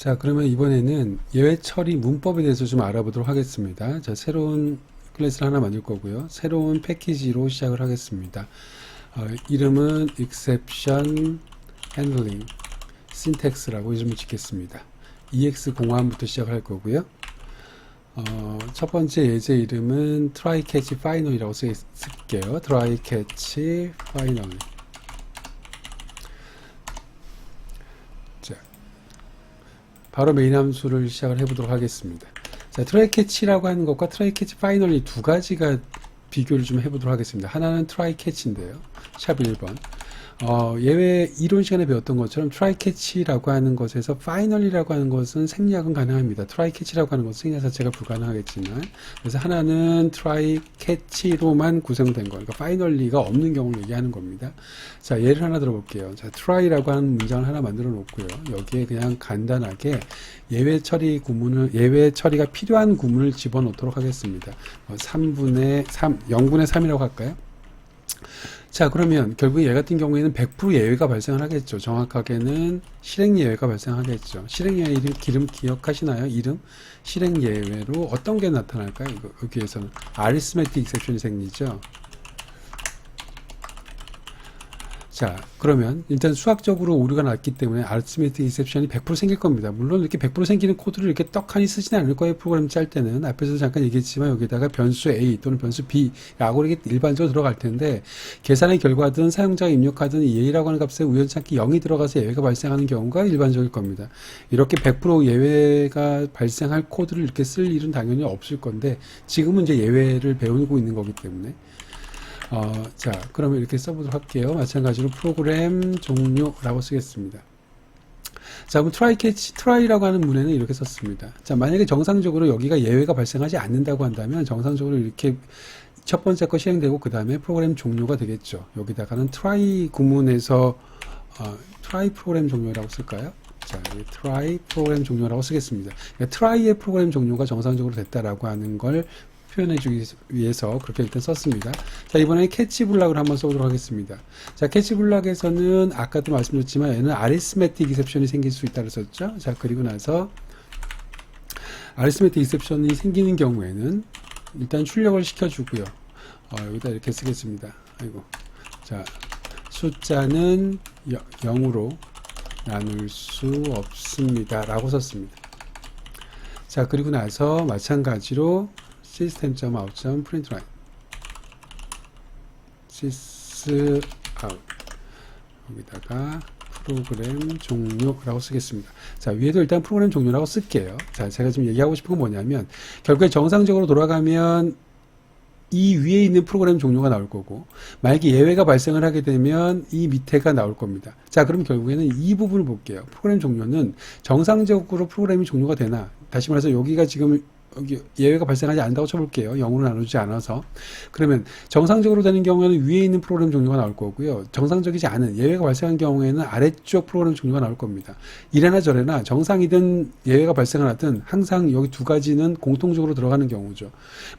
자, 그러면 이번에는 예외 처리 문법에 대해서 좀 알아보도록 하겠습니다. 자, 새로운 클래스를 하나 만들 거고요. 새로운 패키지로 시작을 하겠습니다. 이름은 exception handling syntax라고 이름을 짓겠습니다. EX01부터 시작을 할 거고요. 첫 번째 예제 이름은 try catch final이라고 쓸게요. try catch final. 자, 바로 메인 함수를 시작을 해보도록 하겠습니다. 자, try catch라고 하는 것과 try catch finally 두 가지가 비교를 좀 해보도록 하겠습니다. 하나는 try catch인데요. 샵 1번. 예외 이론 시간에 배웠던 것처럼 try catch라고 하는 것에서 finally라고 하는 것은 생략은 가능합니다. try catch라고 하는 것은 생략 자체가 불가능하겠지만, 그래서 하나는 try catch로만 구성된 거, 그러니까 finally가 없는 경우를 얘기하는 겁니다. 자, 예를 하나 들어볼게요. 자, try라고 하는 문장을 하나 만들어 놓고요. 여기에 그냥 간단하게 예외 처리가 필요한 구문을 집어넣도록 하겠습니다. 3분의 3, 0분의 3이라고 할까요? 자, 그러면 결국 얘 같은 경우에는 100% 예외가 발생을 하겠죠. 정확하게는 실행 예외가 발생하겠죠. 실행 예외 이름 기억하시나요? 이름? 실행 예외로 어떤 게 나타날까요? 여기에서는 arithmetic exception이 생기죠. 자, 그러면 일단 수학적으로 오류가 났기 때문에 arithmetic exception이 100% 생길 겁니다. 물론 이렇게 100% 생기는 코드를 이렇게 떡하니 쓰지는 않을 거예요. 프로그램 짤 때는. 앞에서 잠깐 얘기했지만 여기다가 변수 A 또는 변수 B라고 이렇게 일반적으로 들어갈 텐데, 계산의 결과든 사용자가 입력하든 이 A라고 하는 값에 우연찮게 0이 들어가서 예외가 발생하는 경우가 일반적일 겁니다. 이렇게 100% 예외가 발생할 코드를 이렇게 쓸 일은 당연히 없을 건데, 지금은 이제 예외를 배우고 있는 거기 때문에. 자, 그러면 이렇게 써보도록 할게요. 마찬가지로 프로그램 종료라고 쓰겠습니다. 자, 그럼 try라고 하는 문에는 이렇게 썼습니다. 자, 만약에 정상적으로 여기가 예외가 발생하지 않는다고 한다면 정상적으로 이렇게 첫 번째 거 실행되고 그 다음에 프로그램 종료가 되겠죠. 여기다가는 try 구문에서 try 프로그램 종료라고 쓸까요? 자, try 프로그램 종료라고 쓰겠습니다. 그러니까 try의 프로그램 종료가 정상적으로 됐다라고 하는 걸 표현해주기 위해서 그렇게 일단 썼습니다. 자, 이번에 캐치 블락을 한번 써보도록 하겠습니다. 자, 캐치 블락에서는 아까도 말씀드렸지만 얘는 arithmetic exception이 생길 수 있다고 썼죠. 자, 그리고 나서 arithmetic exception이 생기는 경우에는 일단 출력을 시켜주고요. 여기다 이렇게 쓰겠습니다. 아이고. 자, 숫자는 0으로 나눌 수 없습니다. 라고 썼습니다. 자, 그리고 나서 마찬가지로 system.out.println sysout 여기다가 프로그램 종료라고 쓰겠습니다. 자, 위에도 일단 프로그램 종료라고 쓸게요. 자, 제가 지금 얘기하고 싶은 건 뭐냐면 결국에 정상적으로 돌아가면 이 위에 있는 프로그램 종료가 나올 거고, 만약에 예외가 발생을 하게 되면 이 밑에가 나올 겁니다. 자, 그럼 결국에는 이 부분을 볼게요. 프로그램 종료는 정상적으로 프로그램이 종료가 되나, 다시 말해서 여기가 지금 여기 예외가 발생하지 않는다고 쳐볼게요. 0으로 나누지 않아서. 그러면 정상적으로 되는 경우에는 위에 있는 프로그램 종료가 나올 거고요. 정상적이지 않은 예외가 발생한 경우에는 아래쪽 프로그램 종료가 나올 겁니다. 이래나 저래나 정상이든 예외가 발생을 하든 항상 여기 두 가지는 공통적으로 들어가는 경우죠.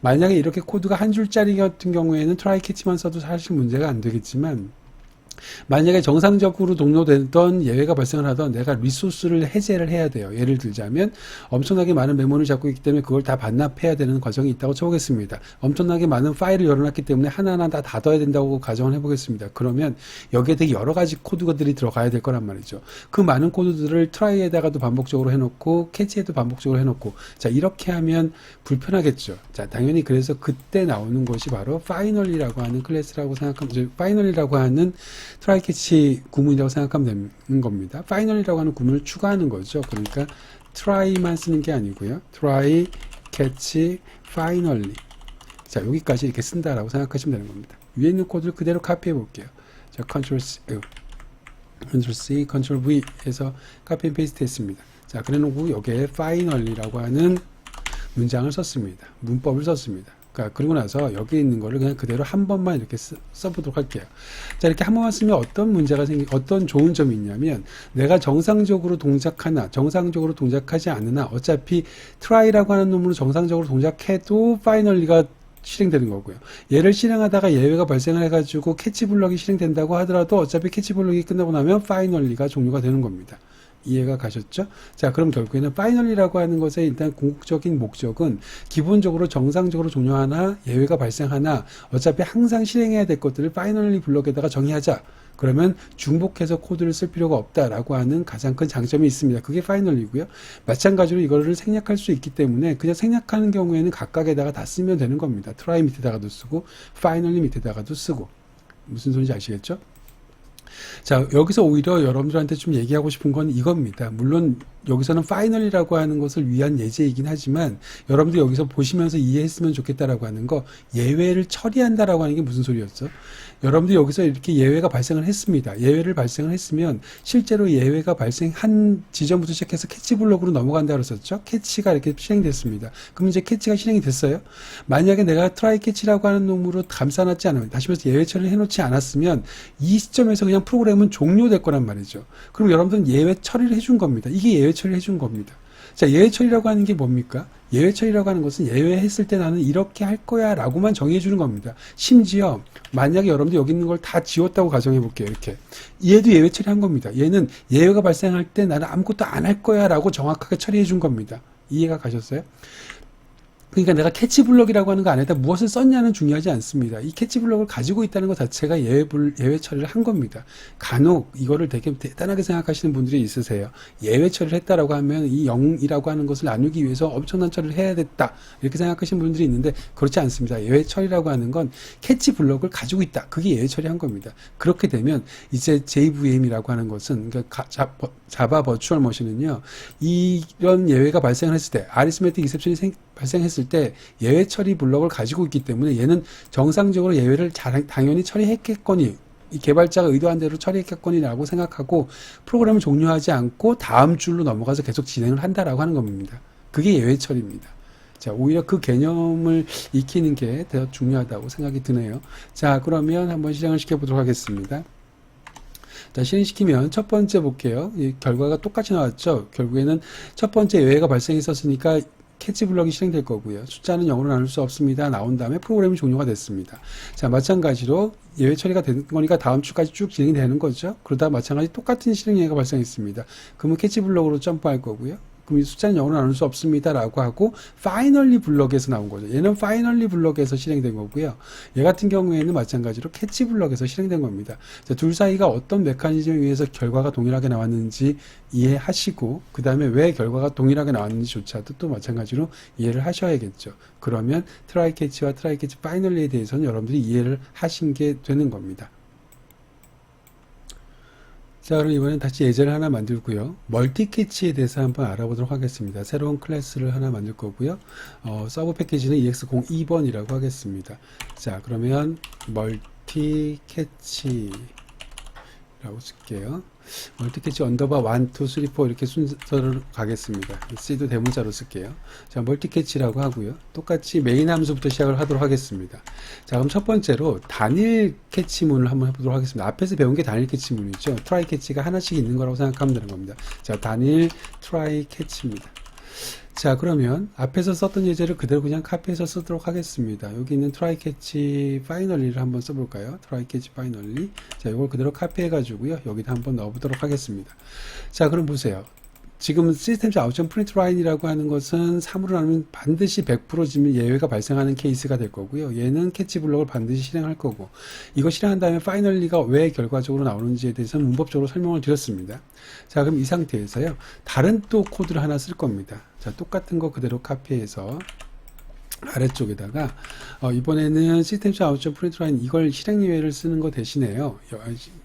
만약에 이렇게 코드가 한 줄짜리 같은 경우에는 try catch만 써도 사실 문제가 안 되겠지만, 만약에 정상적으로 동료되던 예외가 발생을 하던 내가 리소스를 해제를 해야 돼요. 예를 들자면 엄청나게 많은 메모리를 잡고 있기 때문에 그걸 다 반납해야 되는 과정이 있다고 쳐보겠습니다. 엄청나게 많은 파일을 열어놨기 때문에 하나하나 다 닫아야 된다고 가정을 해보겠습니다. 그러면 여기에 되게 여러 가지 코드들이 들어가야 될 거란 말이죠. 그 많은 코드들을 트라이에다가도 반복적으로 해놓고 캐치에도 반복적으로 해놓고, 자, 이렇게 하면 불편하겠죠. 자, 당연히 그래서 그때 나오는 것이 바로 finally라고 하는 클래스라고 생각하면, finally라고 하는 try catch 구문이라고 생각하면 되는 겁니다. finally라고 하는 구문을 추가하는 거죠. 그러니까 try만 쓰는 게 아니고요. try catch finally. 자, 여기까지 이렇게 쓴다라고 생각하시면 되는 겁니다. 위에 있는 코드를 그대로 카피해 볼게요. 자, Ctrl C, Ctrl V 해서 카피 앤 페이스트 했습니다. 자, 그래 놓고 여기에 finally라고 하는 문장을 썼습니다. 문법을 썼습니다. 그리고 나서 여기 있는 거를 그냥 그대로 한 번만 이렇게 써보도록 할게요. 자, 이렇게 한 번만 쓰면 어떤 문제가 어떤 좋은 점이 있냐면, 내가 정상적으로 동작하나, 정상적으로 동작하지 않으나, 어차피 try라고 하는 놈으로 정상적으로 동작해도 finally가 실행되는 거고요. 얘를 실행하다가 예외가 발생을 해가지고 캐치 블럭이 실행된다고 하더라도 어차피 캐치 블럭이 끝나고 나면 finally가 종료가 되는 겁니다. 이해가 가셨죠? 자, 그럼 결국에는 finally라고 하는 것의 일단 궁극적인 목적은 기본적으로 정상적으로 종료하나 예외가 발생하나 어차피 항상 실행해야 될 것들을 finally 블럭에다가 정의하자. 그러면 중복해서 코드를 쓸 필요가 없다라고 하는 가장 큰 장점이 있습니다. 그게 finally고요. 마찬가지로 이거를 생략할 수 있기 때문에 그냥 생략하는 경우에는 각각에다가 다 쓰면 되는 겁니다. try 밑에다가도 쓰고 finally 밑에다가도 쓰고. 무슨 소리인지 아시겠죠? 자, 여기서 오히려 여러분들한테 좀 얘기하고 싶은 건 이겁니다. 물론 여기서는 finally라고 하는 것을 위한 예제이긴 하지만 여러분들 여기서 보시면서 이해했으면 좋겠다라고 하는 거, 예외를 처리한다라고 하는 게 무슨 소리였죠? 여러분들 여기서 이렇게 예외가 발생을 했습니다. 예외를 발생을 했으면 실제로 예외가 발생한 지점부터 시작해서 캐치 블록으로 넘어간다 그랬었죠? 캐치가 이렇게 실행됐습니다. 그럼 이제 캐치가 실행이 됐어요? 만약에 내가 트라이 캐치라고 하는 놈으로 감싸놨지 않으면, 다시 말해서 예외 처리를 해놓지 않았으면 이 시점에서 그냥 프로그램은 종료될 거란 말이죠. 그럼 여러분들은 예외 처리를 해준 겁니다. 이게 예외 처리를 해준 겁니다. 자, 예외 처리라고 하는 게 뭡니까? 예외 처리라고 하는 것은 예외했을 때 나는 이렇게 할 거야 라고만 정의해 주는 겁니다. 심지어 만약에 여러분들 여기 있는 걸 다 지웠다고 가정해 볼게요. 이렇게. 얘도 예외 처리한 겁니다. 얘는 예외가 발생할 때 나는 아무것도 안 할 거야 라고 정확하게 처리해 준 겁니다. 이해가 가셨어요? 그러니까 내가 캐치 블럭이라고 하는 거 안에다 무엇을 썼냐는 중요하지 않습니다. 이 캐치 블럭을 가지고 있다는 것 자체가 예외 처리를 한 겁니다. 간혹 이거를 되게 대단하게 생각하시는 분들이 있으세요. 예외 처리를 했다라고 하면 이 0이라고 하는 것을 나누기 위해서 엄청난 처리를 해야 됐다. 이렇게 생각하시는 분들이 있는데 그렇지 않습니다. 예외 처리라고 하는 건 캐치 블럭을 가지고 있다. 그게 예외 처리한 겁니다. 그렇게 되면 이제 JVM이라고 하는 것은 그러니까 자바 버추얼 머신은요. 이런 예외가 발생을 했을 때 아리스메틱 익셉션이 발생했을 때 예외 처리 블럭을 가지고 있기 때문에 얘는 정상적으로 예외를 당연히 처리했겠거니 이 개발자가 의도한 대로 처리했겠거니라고 생각하고 프로그램을 종료하지 않고 다음 줄로 넘어가서 계속 진행을 한다라고 하는 겁니다. 그게 예외 처리입니다. 자, 오히려 그 개념을 익히는 게 더 중요하다고 생각이 드네요. 자, 그러면 한번 실행을 시켜보도록 하겠습니다. 자, 실행시키면 첫 번째 볼게요. 이 결과가 똑같이 나왔죠. 결국에는 첫 번째 예외가 발생했었으니까 캐치 블럭이 실행될 거고요. 숫자는 0으로 나눌 수 없습니다. 나온 다음에 프로그램이 종료가 됐습니다. 자, 마찬가지로 예외 처리가 된 거니까 다음 주까지 쭉 진행이 되는 거죠. 그러다 마찬가지 똑같은 실행 예외가 발생했습니다. 그러면 캐치 블럭으로 점프할 거고요. 그럼 이 숫자는 0으로 나눌 수 없습니다. 라고 하고 finally 블럭에서 나온 거죠. 얘는 finally 블럭에서 실행된 거고요. 얘 같은 경우에는 마찬가지로 캐치 블럭에서 실행된 겁니다. 자, 둘 사이가 어떤 메커니즘에 의해서 결과가 동일하게 나왔는지 이해하시고 그 다음에 왜 결과가 동일하게 나왔는지조차도 또 마찬가지로 이해를 하셔야겠죠. 그러면 try catch와 try catch finally에 대해서는 여러분들이 이해를 하신 게 되는 겁니다. 자, 그럼 이번엔 다시 예제를 하나 만들고요. 멀티 캐치에 대해서 한번 알아보도록 하겠습니다. 새로운 클래스를 하나 만들 거고요. 서브 패키지는 EX02번이라고 하겠습니다. 자, 그러면 멀티 캐치라고 쓸게요. 멀티 캐치 언더바 1, 2, 3, 4 이렇게 순서로 가겠습니다. C도 대문자로 쓸게요. 자, 멀티 캐치라고 하고요. 똑같이 메인 함수부터 시작을 하도록 하겠습니다. 자, 그럼 첫 번째로 단일 캐치문을 한번 해보도록 하겠습니다. 앞에서 배운 게 단일 캐치문이죠. 트라이 캐치가 하나씩 있는 거라고 생각하면 되는 겁니다. 자, 단일 트라이 캐치입니다. 자, 그러면 앞에서 썼던 예제를 그대로 그냥 카피해서 쓰도록 하겠습니다. 여기 있는 try catch finally를 한번 써볼까요? try catch finally. 자, 이걸 그대로 카피해 가지고요. 여기다 한번 넣어보도록 하겠습니다. 자, 그럼 보세요. 지금 시스템 아웃점 프린트 라인이라고 하는 것은 3으로 나누면 반드시 100%지면 예외가 발생하는 케이스가 될 거고요. 얘는 캐치 블럭을 반드시 실행할 거고, 이거 실행한 다음에 파이널리가 왜 결과적으로 나오는지에 대해서는 문법적으로 설명을 드렸습니다. 자, 그럼 이 상태에서요, 다른 또 코드를 하나 쓸 겁니다. 자, 똑같은 거 그대로 카피해서 아래쪽에다가 이번에는 시스템 아웃점 프린트 라인 이걸 실행 예외를 쓰는 거 대신에요.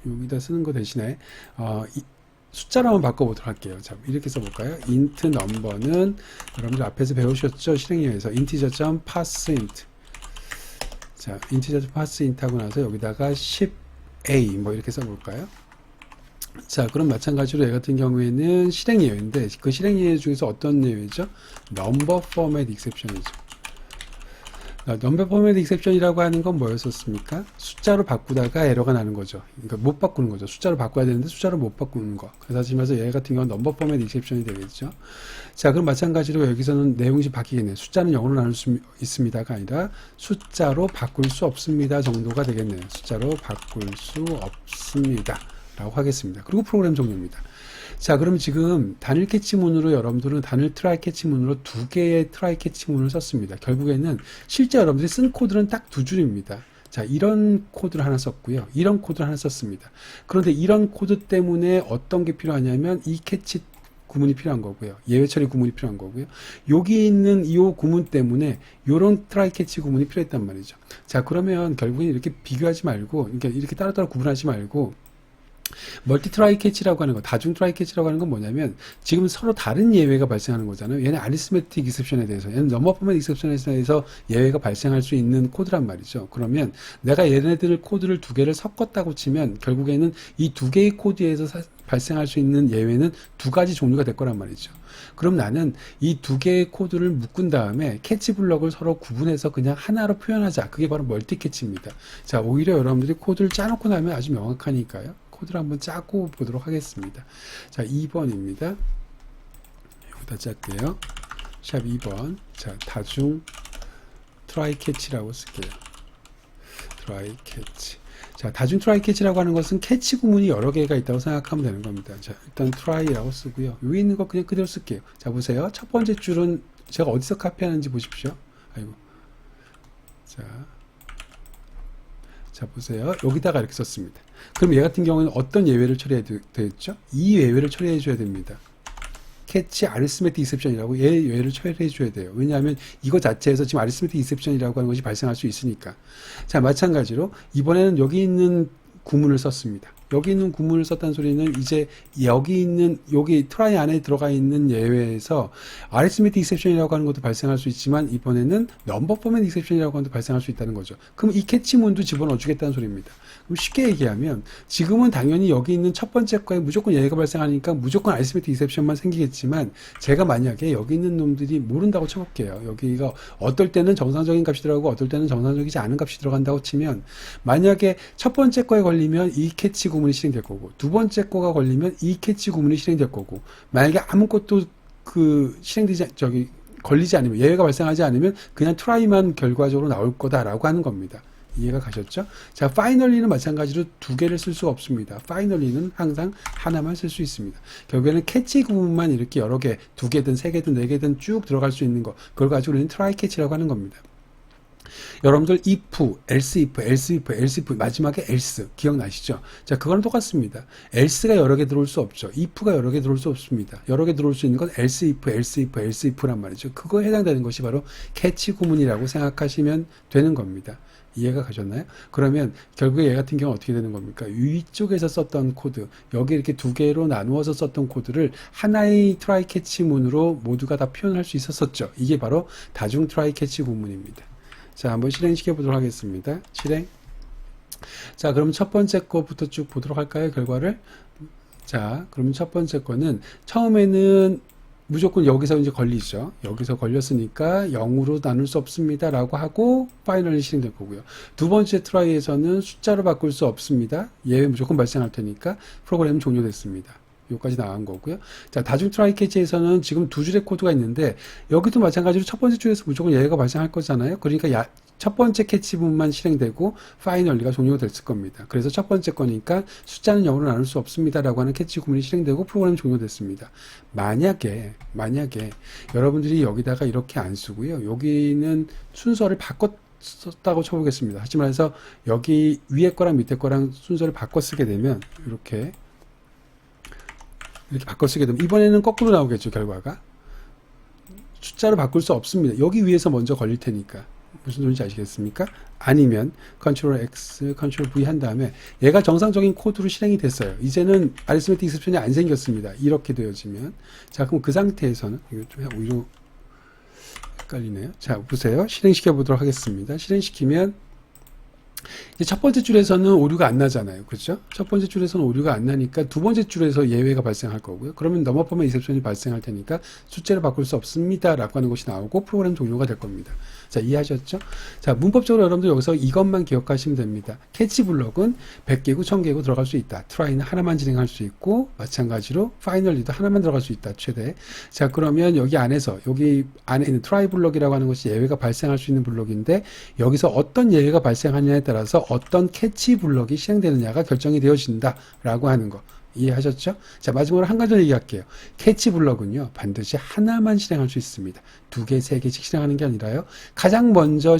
여기다 쓰는 거 대신에 숫자로 한번 바꿔보도록 할게요. 자, 이렇게 써볼까요? int number는 여러분들 앞에서 배우셨죠? 실행예에서 integer.parseInt. 자, integer.parseInt 하고 나서 여기다가 10a 뭐 이렇게 써볼까요? 자, 그럼 마찬가지로 얘 같은 경우에는 실행예외인데 그 실행예외 중에서 어떤 예외죠? number format exception이죠. 넘버 포맷 익셉션이라고 하는 건 뭐였었습니까? 숫자로 바꾸다가 에러가 나는 거죠. 그러니까 못 바꾸는 거죠. 숫자로 바꿔야 되는데 숫자로 못 바꾸는 거. 그래서 하시면서 얘 같은 경우는 넘버 포맷 익셉션이 되겠죠. 자, 그럼 마찬가지로 여기서는 내용이 바뀌겠네요. 숫자는 0으로 나눌 수 있습니다가 아니라 숫자로 바꿀 수 없습니다 정도가 되겠네요. 숫자로 바꿀 수 없습니다 라고 하겠습니다. 그리고 프로그램 종료입니다. 자, 그럼 지금 단일 캐치문으로 여러분들은 단일 트라이 캐치문으로 두 개의 트라이 캐치문을 썼습니다. 결국에는 실제 여러분들이 쓴 코드는 딱 두 줄입니다. 자, 이런 코드를 하나 썼고요. 이런 코드를 하나 썼습니다. 그런데 이런 코드 때문에 어떤 게 필요하냐면 이 캐치 구문이 필요한 거고요. 예외 처리 구문이 필요한 거고요. 여기 있는 이 구문 때문에 이런 트라이 캐치 구문이 필요했단 말이죠. 자, 그러면 결국엔 이렇게 비교하지 말고, 그러니까 이렇게 따로따로 구분하지 말고, 멀티 트라이 캐치라고 하는 거, 다중 트라이 캐치라고 하는 건 뭐냐면 지금 서로 다른 예외가 발생하는 거잖아요. 얘는 아리스메틱 익셉션에 대해서, 얘는 넘버 포맷 익셉션에 대해서 예외가 발생할 수 있는 코드란 말이죠. 그러면 내가 얘네들 코드를 두 개를 섞었다고 치면 결국에는 이 두 개의 코드에서 발생할 수 있는 예외는 두 가지 종류가 될 거란 말이죠. 그럼 나는 이 두 개의 코드를 묶은 다음에 캐치 블럭을 서로 구분해서 그냥 하나로 표현하자. 그게 바로 멀티 캐치입니다. 자, 오히려 여러분들이 코드를 짜놓고 나면 아주 명확하니까요. 코드를 한번 짜고 보도록 하겠습니다. 자, 2번입니다. 여기다 짤게요. 샵 2번. 자, 다중 트라이 캐치라고 쓸게요. 트라이 캐치. 자, 다중 트라이 캐치라고 하는 것은 캐치 구문이 여러 개가 있다고 생각하면 되는 겁니다. 자, 일단 트라이라고 쓰고요. 위에 있는 거 그냥 그대로 쓸게요. 자, 보세요. 첫 번째 줄은 제가 어디서 카피하는지 보십시오. 아이고. 자, 보세요. 여기다가 이렇게 썼습니다. 그럼 얘 같은 경우는 어떤 예외를 처리해야 되겠죠? 이 예외를 처리해 줘야 됩니다. 캐치 아리스메틱 이셉션이라고 얘 예외를 처리해 줘야 돼요. 왜냐하면 이거 자체에서 지금 아리스메틱 이셉션이라고 하는 것이 발생할 수 있으니까. 자, 마찬가지로 이번에는 여기 있는 구문을 썼습니다. 여기 있는 구문을 썼다는 소리는 이제 여기 트라이 안에 들어가 있는 예외에서 아리스메틱 익셉션이라고 하는 것도 발생할 수 있지만 이번에는 넘버 포맷 익셉션이라고 하는 것도 발생할 수 있다는 거죠. 그럼 이 캐치문도 집어넣어 주겠다는 소리입니다. 그럼 쉽게 얘기하면 지금은 당연히 여기 있는 첫 번째 거에 무조건 예외가 발생하니까 무조건 아리스메틱 익셉션만 생기겠지만 제가 만약에 여기 있는 놈들이 모른다고 쳐볼게요. 여기가 어떨 때는 정상적인 값이 들어가고 어떨 때는 정상적이지 않은 값이 들어간다고 치면 만약에 첫 번째 거에 걸리면 이 캐치 구문이 실행될 거고 두 번째 거가 걸리면 이 캐치 구문이 실행될 거고 만약에 아무것도 걸리지 않으면 예외가 발생하지 않으면 그냥 트라이만 결과적으로 나올 거다라고 하는 겁니다. 이해가 가셨죠? 자, 파이널리는 마찬가지로 두 개를 쓸 수가 없습니다. 파이널리는 항상 하나만 쓸 수 있습니다. 결국에는 캐치 구문만 이렇게 여러 개, 두 개든 세 개든 네 개든 쭉 들어갈 수 있는 거, 그걸 가지고 우리는 트라이 캐치라고 하는 겁니다. 여러분들 if, else if, else if, else if 마지막에 else 기억나시죠? 자, 그거는 똑같습니다. else가 여러 개 들어올 수 없죠. if가 여러 개 들어올 수 없습니다. 여러 개 들어올 수 있는 건 else if, else if, else if란 말이죠. 그거에 해당되는 것이 바로 캐치 구문이라고 생각하시면 되는 겁니다. 이해가 가셨나요? 그러면 결국에 얘 같은 경우는 어떻게 되는 겁니까? 위쪽에서 썼던 코드, 여기 이렇게 두 개로 나누어서 썼던 코드를 하나의 트라이 캐치문으로 모두가 다 표현할 수 있었었죠. 이게 바로 다중 트라이 캐치 구문입니다. 자, 한번 실행시켜 보도록 하겠습니다. 실행. 자, 그럼 첫 번째 거부터 쭉 보도록 할까요? 결과를. 자, 그러면 첫 번째 거는 처음에는 무조건 여기서 이제 걸리죠. 여기서 걸렸으니까 0으로 나눌 수 없습니다. 라고 하고 파이널리 실행될 거고요. 두 번째 트라이에서는 숫자로 바꿀 수 없습니다. 예외 무조건 발생할 테니까 프로그램 종료됐습니다. 여기까지 나간 거고요. 자, 다중 트라이 캐치에서는 지금 두 줄의 코드가 있는데 여기도 마찬가지로 첫 번째 줄에서 무조건 예외가 발생할 거잖아요. 그러니까 첫 번째 캐치 부분만 실행되고 파이널리가 종료됐을 겁니다. 그래서 첫 번째 거니까 숫자는 0으로 나눌 수 없습니다. 라고 하는 캐치 구문이 실행되고 프로그램 종료됐습니다. 만약에 여러분들이 여기다가 이렇게 안 쓰고요. 여기는 순서를 썼다고 쳐보겠습니다. 하지만 해서 여기 위에 거랑 밑에 거랑 순서를 바꿔 쓰게 되면 이렇게 바꿔 쓰게 되면 이번에는 거꾸로 나오겠죠. 결과가 숫자로 바꿀 수 없습니다. 여기 위에서 먼저 걸릴 테니까 무슨 소리인지 아시겠습니까? 아니면 Ctrl X, Ctrl V 한 다음에 얘가 정상적인 코드로 실행이 됐어요. 이제는 아리스메틱 익셉션이 안 생겼습니다. 이렇게 되어지면 자, 그럼 그 상태에서는 이거 좀 오히려 헷갈리네요. 자, 보세요. 실행시켜 보도록 하겠습니다. 실행시키면 이제 첫 번째 줄에서는 오류가 안 나잖아요. 그렇죠? 첫 번째 줄에서는 오류가 안 나니까 두 번째 줄에서 예외가 발생할 거고요. 그러면 넘버 포맷 익셉션이 발생할 테니까 숫자를 바꿀 수 없습니다. 라고 하는 것이 나오고 프로그램 종료가 될 겁니다. 자, 이해하셨죠? 자, 문법적으로 여러분들 여기서 이것만 기억하시면 됩니다. 캐치 블럭은 100개고 1000개고 들어갈 수 있다. 트라이는 하나만 진행할 수 있고 마찬가지로 파이널리도 하나만 들어갈 수 있다. 최대. 자, 그러면 여기 안에 있는 트라이 블럭이라고 하는 것이 예외가 발생할 수 있는 블럭인데 여기서 어떤 예외가 발생하느냐에 따라서 어떤 캐치 블럭이 실행되느냐가 결정이 되어진다. 라고 하는 거. 이해하셨죠? 자, 마지막으로 한 가지 더 얘기할게요. 캐치 블럭은요, 반드시 하나만 실행할 수 있습니다. 2개, 3개씩 실행하는 게 아니라요. 가장 먼저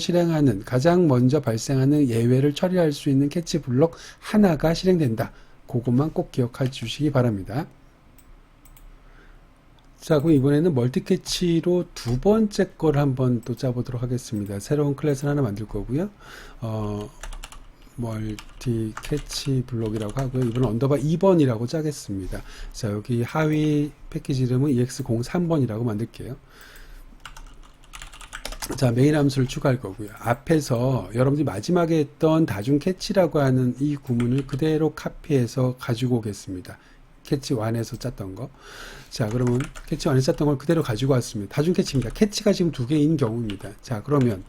발생하는 예외를 처리할 수 있는 캐치 블럭 하나가 실행된다. 그것만 꼭 기억해 주시기 바랍니다. 자, 그럼 이번에는 멀티 캐치로 두 번째 걸 한번 또 짜보도록 하겠습니다. 새로운 클래스를 하나 만들 거고요. 멀티 캐치 블록이라고 하고요. 이번엔 언더바 2번이라고 짜겠습니다. 자, 여기 하위 패키지 이름은 EX03번이라고 만들게요. 자, 메인 함수를 추가할 거고요. 앞에서 여러분들이 마지막에 했던 다중 캐치라고 하는 이 구문을 그대로 카피해서 가지고 오겠습니다. 캐치 1에서 짰던 거. 자, 그러면 캐치 1에서 짰던 걸 그대로 가지고 왔습니다. 다중 캐치입니다. 캐치가 지금 2개인 경우입니다. 자, 그러면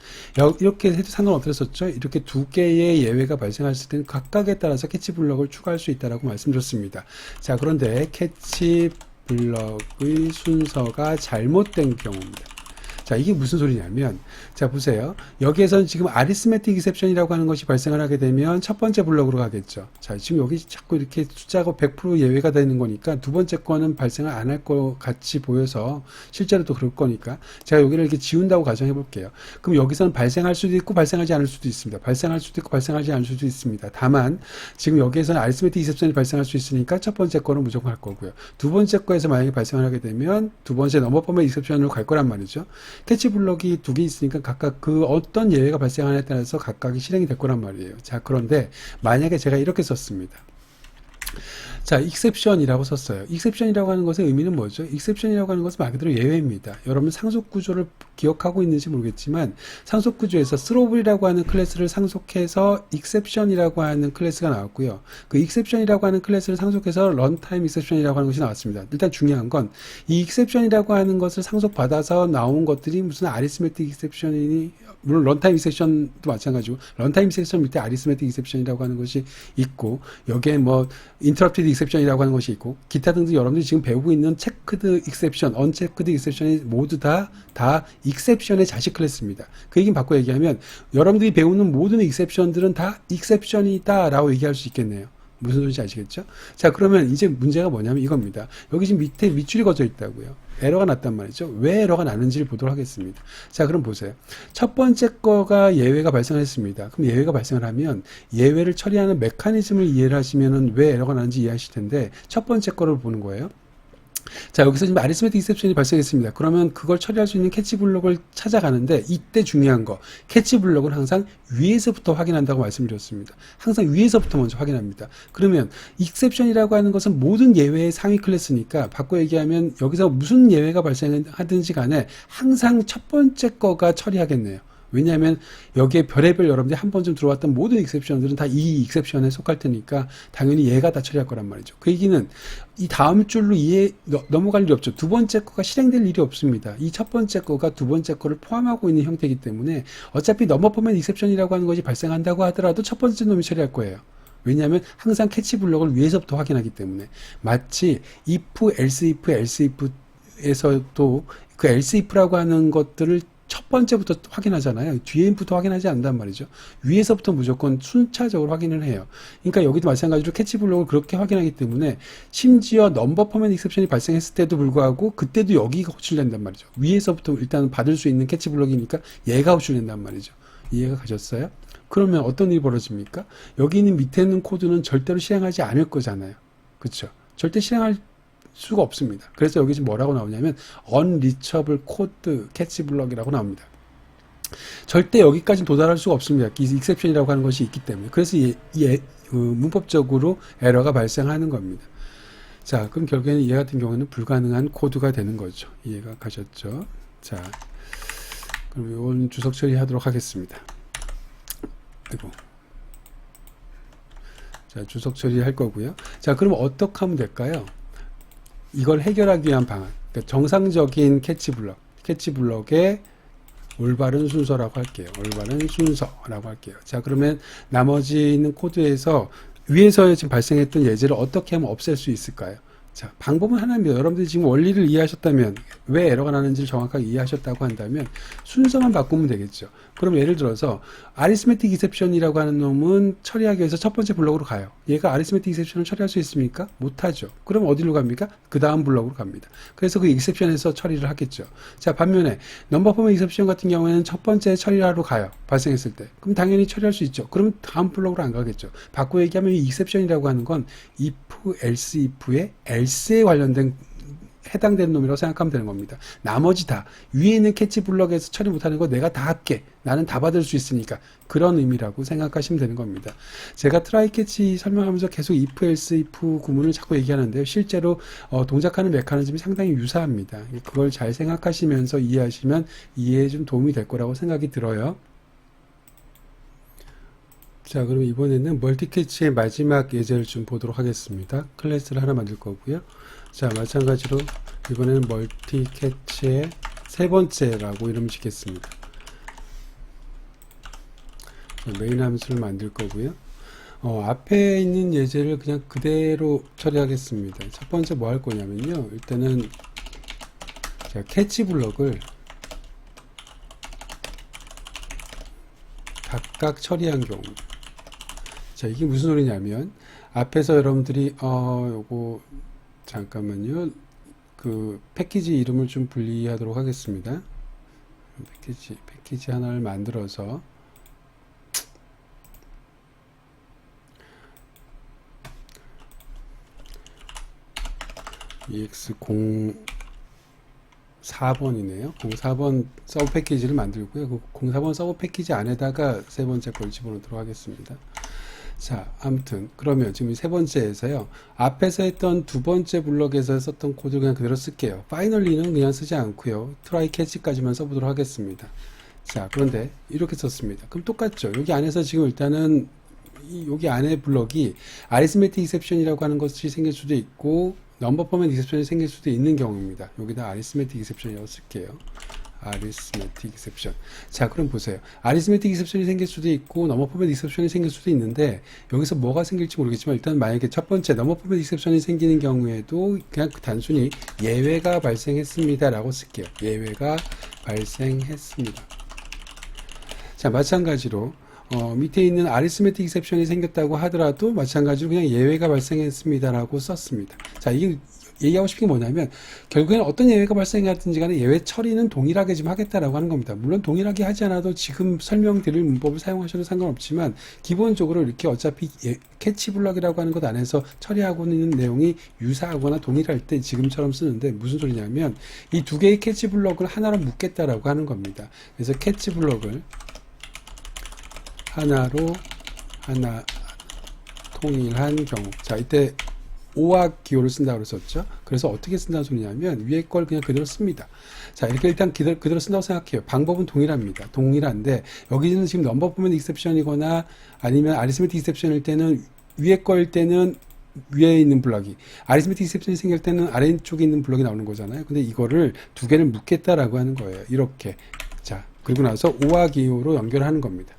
이렇게 해도 상관없었죠? 이렇게 2개의 예외가 발생했을 때는 각각에 따라서 캐치 블럭을 추가할 수 있다고 말씀드렸습니다. 자, 그런데 캐치 블럭의 순서가 잘못된 경우입니다. 자, 이게 무슨 소리냐면, 자, 보세요. 여기에서는 지금 아리스메틱 익셉션이라고 하는 것이 발생을 하게 되면 첫 번째 블럭으로 가겠죠. 자, 지금 여기 자꾸 이렇게 숫자가 100% 예외가 되는 거니까 두 번째 거는 발생을 안 할 것 같이 보여서 실제로 또 그럴 거니까 제가 여기를 이렇게 지운다고 가정해 볼게요. 그럼 여기서는 발생할 수도 있고 발생하지 않을 수도 있습니다. 발생할 수도 있고 발생하지 않을 수도 있습니다. 다만 지금 여기에서는 아리스메틱 익셉션이 발생할 수 있으니까 첫 번째 거는 무조건 할 거고요. 두 번째 거에서 만약에 발생을 하게 되면 두 번째 넘버 포맷 익셉션으로 갈 거란 말이죠. 캐치 블럭이 2개 있으니까 각각 그 어떤 예외가 발생하냐에 따라서 각각이 실행이 될 거란 말이에요. 자, 그런데 만약에 제가 이렇게 썼습니다. 자, 익셉션이라고 썼어요. 익셉션이라고 하는 것의 의미는 뭐죠? 익셉션이라고 하는 것은 말 그대로 예외입니다. 여러분 상속 구조를 기억하고 있는지 모르겠지만 상속 구조에서 스로블이라고 하는 클래스를 상속해서 익셉션이라고 하는 클래스가 나왔고요. 그 익셉션이라고 하는 클래스를 상속해서 런타임 익셉션이라고 하는 것이 나왔습니다. 일단 중요한 건 이 익셉션이라고 하는 것을 상속받아서 나온 것들이 무슨 아리스메틱 익셉션이니, 물론 런타임 익셉션도 마찬가지고 런타임 익셉션 밑에 아리스메틱 익셉션이라고 하는 것이 있고, 여기에 뭐 인터럽티드 익셉션이라고 하는 것이 있고, 기타 등등 여러분들이 지금 배우고 있는 체크드 익셉션, 언체크드 익셉션이 모두 다 익셉션의 자식 클래스입니다. 그 얘기는 바꿔 얘기하면 여러분들이 배우는 모든 익셉션들은 다 익셉션이다 라고 얘기할 수 있겠네요. 무슨 소리인지 아시겠죠? 자, 그러면 이제 문제가 뭐냐면 이겁니다. 여기 지금 밑에 밑줄이 거져 있다고요. 에러가 났단 말이죠. 왜 에러가 나는지를 보도록 하겠습니다. 자, 그럼 보세요. 첫 번째 거가 예외가 발생했습니다. 그럼 예외가 발생을 하면 예외를 처리하는 메커니즘을 이해를 하시면 왜 에러가 나는지 이해하실 텐데, 첫 번째 거를 보는 거예요. 자, 여기서 지금 아리스메틱 익셉션이 발생했습니다. 그러면 그걸 처리할 수 있는 캐치 블록을 찾아가는데, 이때 중요한 거, 캐치 블록은 항상 위에서부터 확인한다고 말씀드렸습니다. 항상 위에서부터 먼저 확인합니다. 그러면 익셉션이라고 하는 것은 모든 예외의 상위 클래스니까 바꿔 얘기하면 여기서 무슨 예외가 발생하든지 간에 항상 첫 번째 거가 처리하겠네요. 왜냐하면 여기에 별의별 여러분들이 한 번쯤 들어왔던 모든 익셉션들은 다 이 익셉션에 속할 테니까 당연히 얘가 다 처리할 거란 말이죠. 그 얘기는 이 다음 줄로 넘어갈 일이 없죠. 두 번째 거가 실행될 일이 없습니다. 이 첫 번째 거가 두 번째 거를 포함하고 있는 형태이기 때문에 어차피 넘버 포맷 익셉션이라고 하는 것이 발생한다고 하더라도 첫 번째 놈이 처리할 거예요. 왜냐하면 항상 캐치 블록을 위에서부터 확인하기 때문에, 마치 if, else if에서도 그 else if라고 하는 것들을 첫 번째부터 확인하잖아요. 뒤에부터 확인하지 않는단 말이죠. 위에서부터 무조건 순차적으로 확인을 해요. 그러니까 여기도 마찬가지로 캐치 블록을 그렇게 확인하기 때문에 심지어 넘버 포맷 익셉션이 발생했을 때도 불구하고 그때도 여기가 호출된단 말이죠. 위에서부터 일단 받을 수 있는 캐치 블록이니까 얘가 호출된단 말이죠. 이해가 가셨어요? 그러면 어떤 일이 벌어집니까? 여기 있는 밑에 있는 코드는 절대로 실행하지 않을 거잖아요. 그렇죠? 절대 실행할 수가 없습니다. 그래서 여기 지금 뭐라고 나오냐면 unreachable code catch block이라고 나옵니다. 절대 여기까지 도달할 수가 없습니다. 이 exception이라고 하는 것이 있기 때문에. 그래서 문법적으로 에러가 발생하는 겁니다. 자, 그럼 결국에는 얘 같은 경우는 불가능한 코드가 되는 거죠. 이해가 가셨죠? 자, 그럼 이건 주석 처리하도록 하겠습니다. 아이고. 자, 주석 처리할 거고요. 자, 그럼 어떻게 하면 될까요? 이걸 해결하기 위한 방안, 그러니까 정상적인 캐치 블럭의 올바른 순서라고 할게요. 올바른 순서라고 할게요. 자, 그러면 나머지 있는 코드에서 위에서 지금 발생했던 예제를 어떻게 하면 없앨 수 있을까요? 자, 방법은 하나입니다. 여러분들이 지금 원리를 이해하셨다면, 왜 에러가 나는지를 정확하게 이해하셨다고 한다면 순서만 바꾸면 되겠죠. 그럼 예를 들어서 아리스메틱 이셉션이라고 하는 놈은 처리하기 위해서 첫 번째 블럭으로 가요. 얘가 아리스메틱 이셉션을 처리할 수 있습니까? 못하죠. 그럼 어디로 갑니까? 그 다음 블럭으로 갑니다. 그래서 그 이셉션에서 처리를 하겠죠. 자, 반면에 넘버 포맷 이셉션 같은 경우에는 첫 번째 처리를 하러 가요. 발생했을 때. 그럼 당연히 처리할 수 있죠. 그럼 다음 블럭으로 안 가겠죠. 바꿔 얘기하면 이 이셉션이라고 하는 건 if, else, if의 else에 관련된 해당되는 놈이라고 생각하면 되는 겁니다. 나머지 다 위에 있는 캐치 블럭에서 처리 못하는 거 내가 다 할게. 나는 다 받을 수 있으니까 그런 의미라고 생각하시면 되는 겁니다. 제가 트라이 캐치 설명하면서 계속 if, else, if 구문을 자꾸 얘기하는데요. 실제로 동작하는 메커니즘이 상당히 유사합니다. 그걸 잘 생각하시면서 이해하시면 이해에 좀 도움이 될 거라고 생각이 들어요. 자, 그럼 이번에는 멀티캐치의 마지막 예제를 좀 보도록 하겠습니다. 클래스를 하나 만들 거고요. 자, 마찬가지로 이번에는 멀티캐치의 세 번째라고 이름을 짓겠습니다. 메인 함수를 만들 거고요. 앞에 있는 예제를 그냥 그대로 처리하겠습니다. 첫 번째 뭐 할 거냐면요. 일단은 자, 캐치 블럭을 각각 처리한 경우. 자, 이게 무슨 소리냐면 앞에서 여러분들이 요거 잠깐만요. 그 패키지 이름을 좀 분리하도록 하겠습니다. 패키지 하나를 만들어서 EX04번이네요. 04번 서브 패키지를 만들고요. 그 04번 서브 패키지 안에다가 세 번째 걸 집어넣도록 하겠습니다. 자, 아무튼 그러면 지금 세 번째에서요. 앞에서 했던 두 번째 블럭에서 썼던 코드를 그냥 그대로 쓸게요. 파이널리는 그냥 쓰지 않고요. 트라이 캐치까지만 써보도록 하겠습니다. 자, 그런데 이렇게 썼습니다. 그럼 똑같죠. 여기 안에서 지금 일단은 여기 안에 블럭이 아리스메틱 이셉션이라고 하는 것이 생길 수도 있고 넘버 포맷 이셉션이 생길 수도 있는 경우입니다. 여기다 아리스메틱 이셉션이라고 쓸게요. 아리스메틱 이셉션. 자, 그럼 보세요. 아리스메틱 이셉션이 생길 수도 있고 넘버 포맷 이셉션이 생길 수도 있는데 여기서 뭐가 생길지 모르겠지만 일단 만약에 첫 번째 넘버 포맷 이셉션이 생기는 경우에도 그냥 단순히 예외가 발생했습니다 라고 쓸게요. 예외가 발생했습니다. 자, 마찬가지로 밑에 있는 아리스메틱 이셉션이 생겼다고 하더라도 마찬가지로 그냥 예외가 발생했습니다 라고 썼습니다. 자, 이게 얘기하고 싶은 게 뭐냐면 결국에는 어떤 예외가 발생하든지 간에 예외 처리는 동일하게 좀 하겠다라고 하는 겁니다. 물론 동일하게 하지 않아도 지금 설명드릴 문법을 사용하셔도 상관없지만 기본적으로 이렇게 어차피 캐치 블럭이라고 하는 것 안에서 처리하고 있는 내용이 유사하거나 동일할 때 지금처럼 쓰는데 무슨 소리냐면 이 두 개의 캐치 블럭을 하나로 묶겠다라고 하는 겁니다. 그래서 캐치 블럭을 하나로 하나 통일한 경우. 자, 이때 오와 기호를 쓴다고 그랬었죠. 그래서 어떻게 쓴다는 소리냐면 위에 걸 그냥 그대로 씁니다. 자, 이렇게 일단 그대로 쓴다고 생각해요. 방법은 동일합니다. 동일한데 여기는 지금 넘버 포맷 익셉션이거나 아니면 아리스메틱 익셉션일 때는 위에 거일 때는 위에 있는 블럭이 아리스메틱 익셉션이 생길 때는 아래쪽에 있는 블럭이 나오는 거잖아요. 근데 이거를 두 개를 묶겠다라고 하는 거예요. 이렇게. 자, 그리고 나서 오와 기호로 연결하는 겁니다.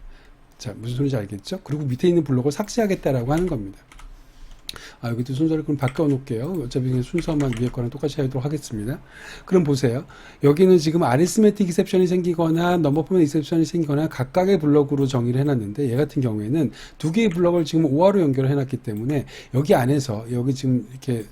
자, 무슨 소리인지 알겠죠? 그리고 밑에 있는 블록을 삭제하겠다라고 하는 겁니다. 여기도 순서를 그럼 바꿔 놓을게요. 어차피 그냥 순서만 위에 거랑 똑같이 하도록 하겠습니다. 그럼 보세요. 여기는 지금 아리스메틱 이셉션이 생기거나 넘버 포맷 이셉션이 생기거나 각각의 블럭으로 정의를 해놨는데 얘 같은 경우에는 두 개의 블럭을 지금 5화로 연결을 해놨기 때문에 여기 안에서 여기 지금 이렇게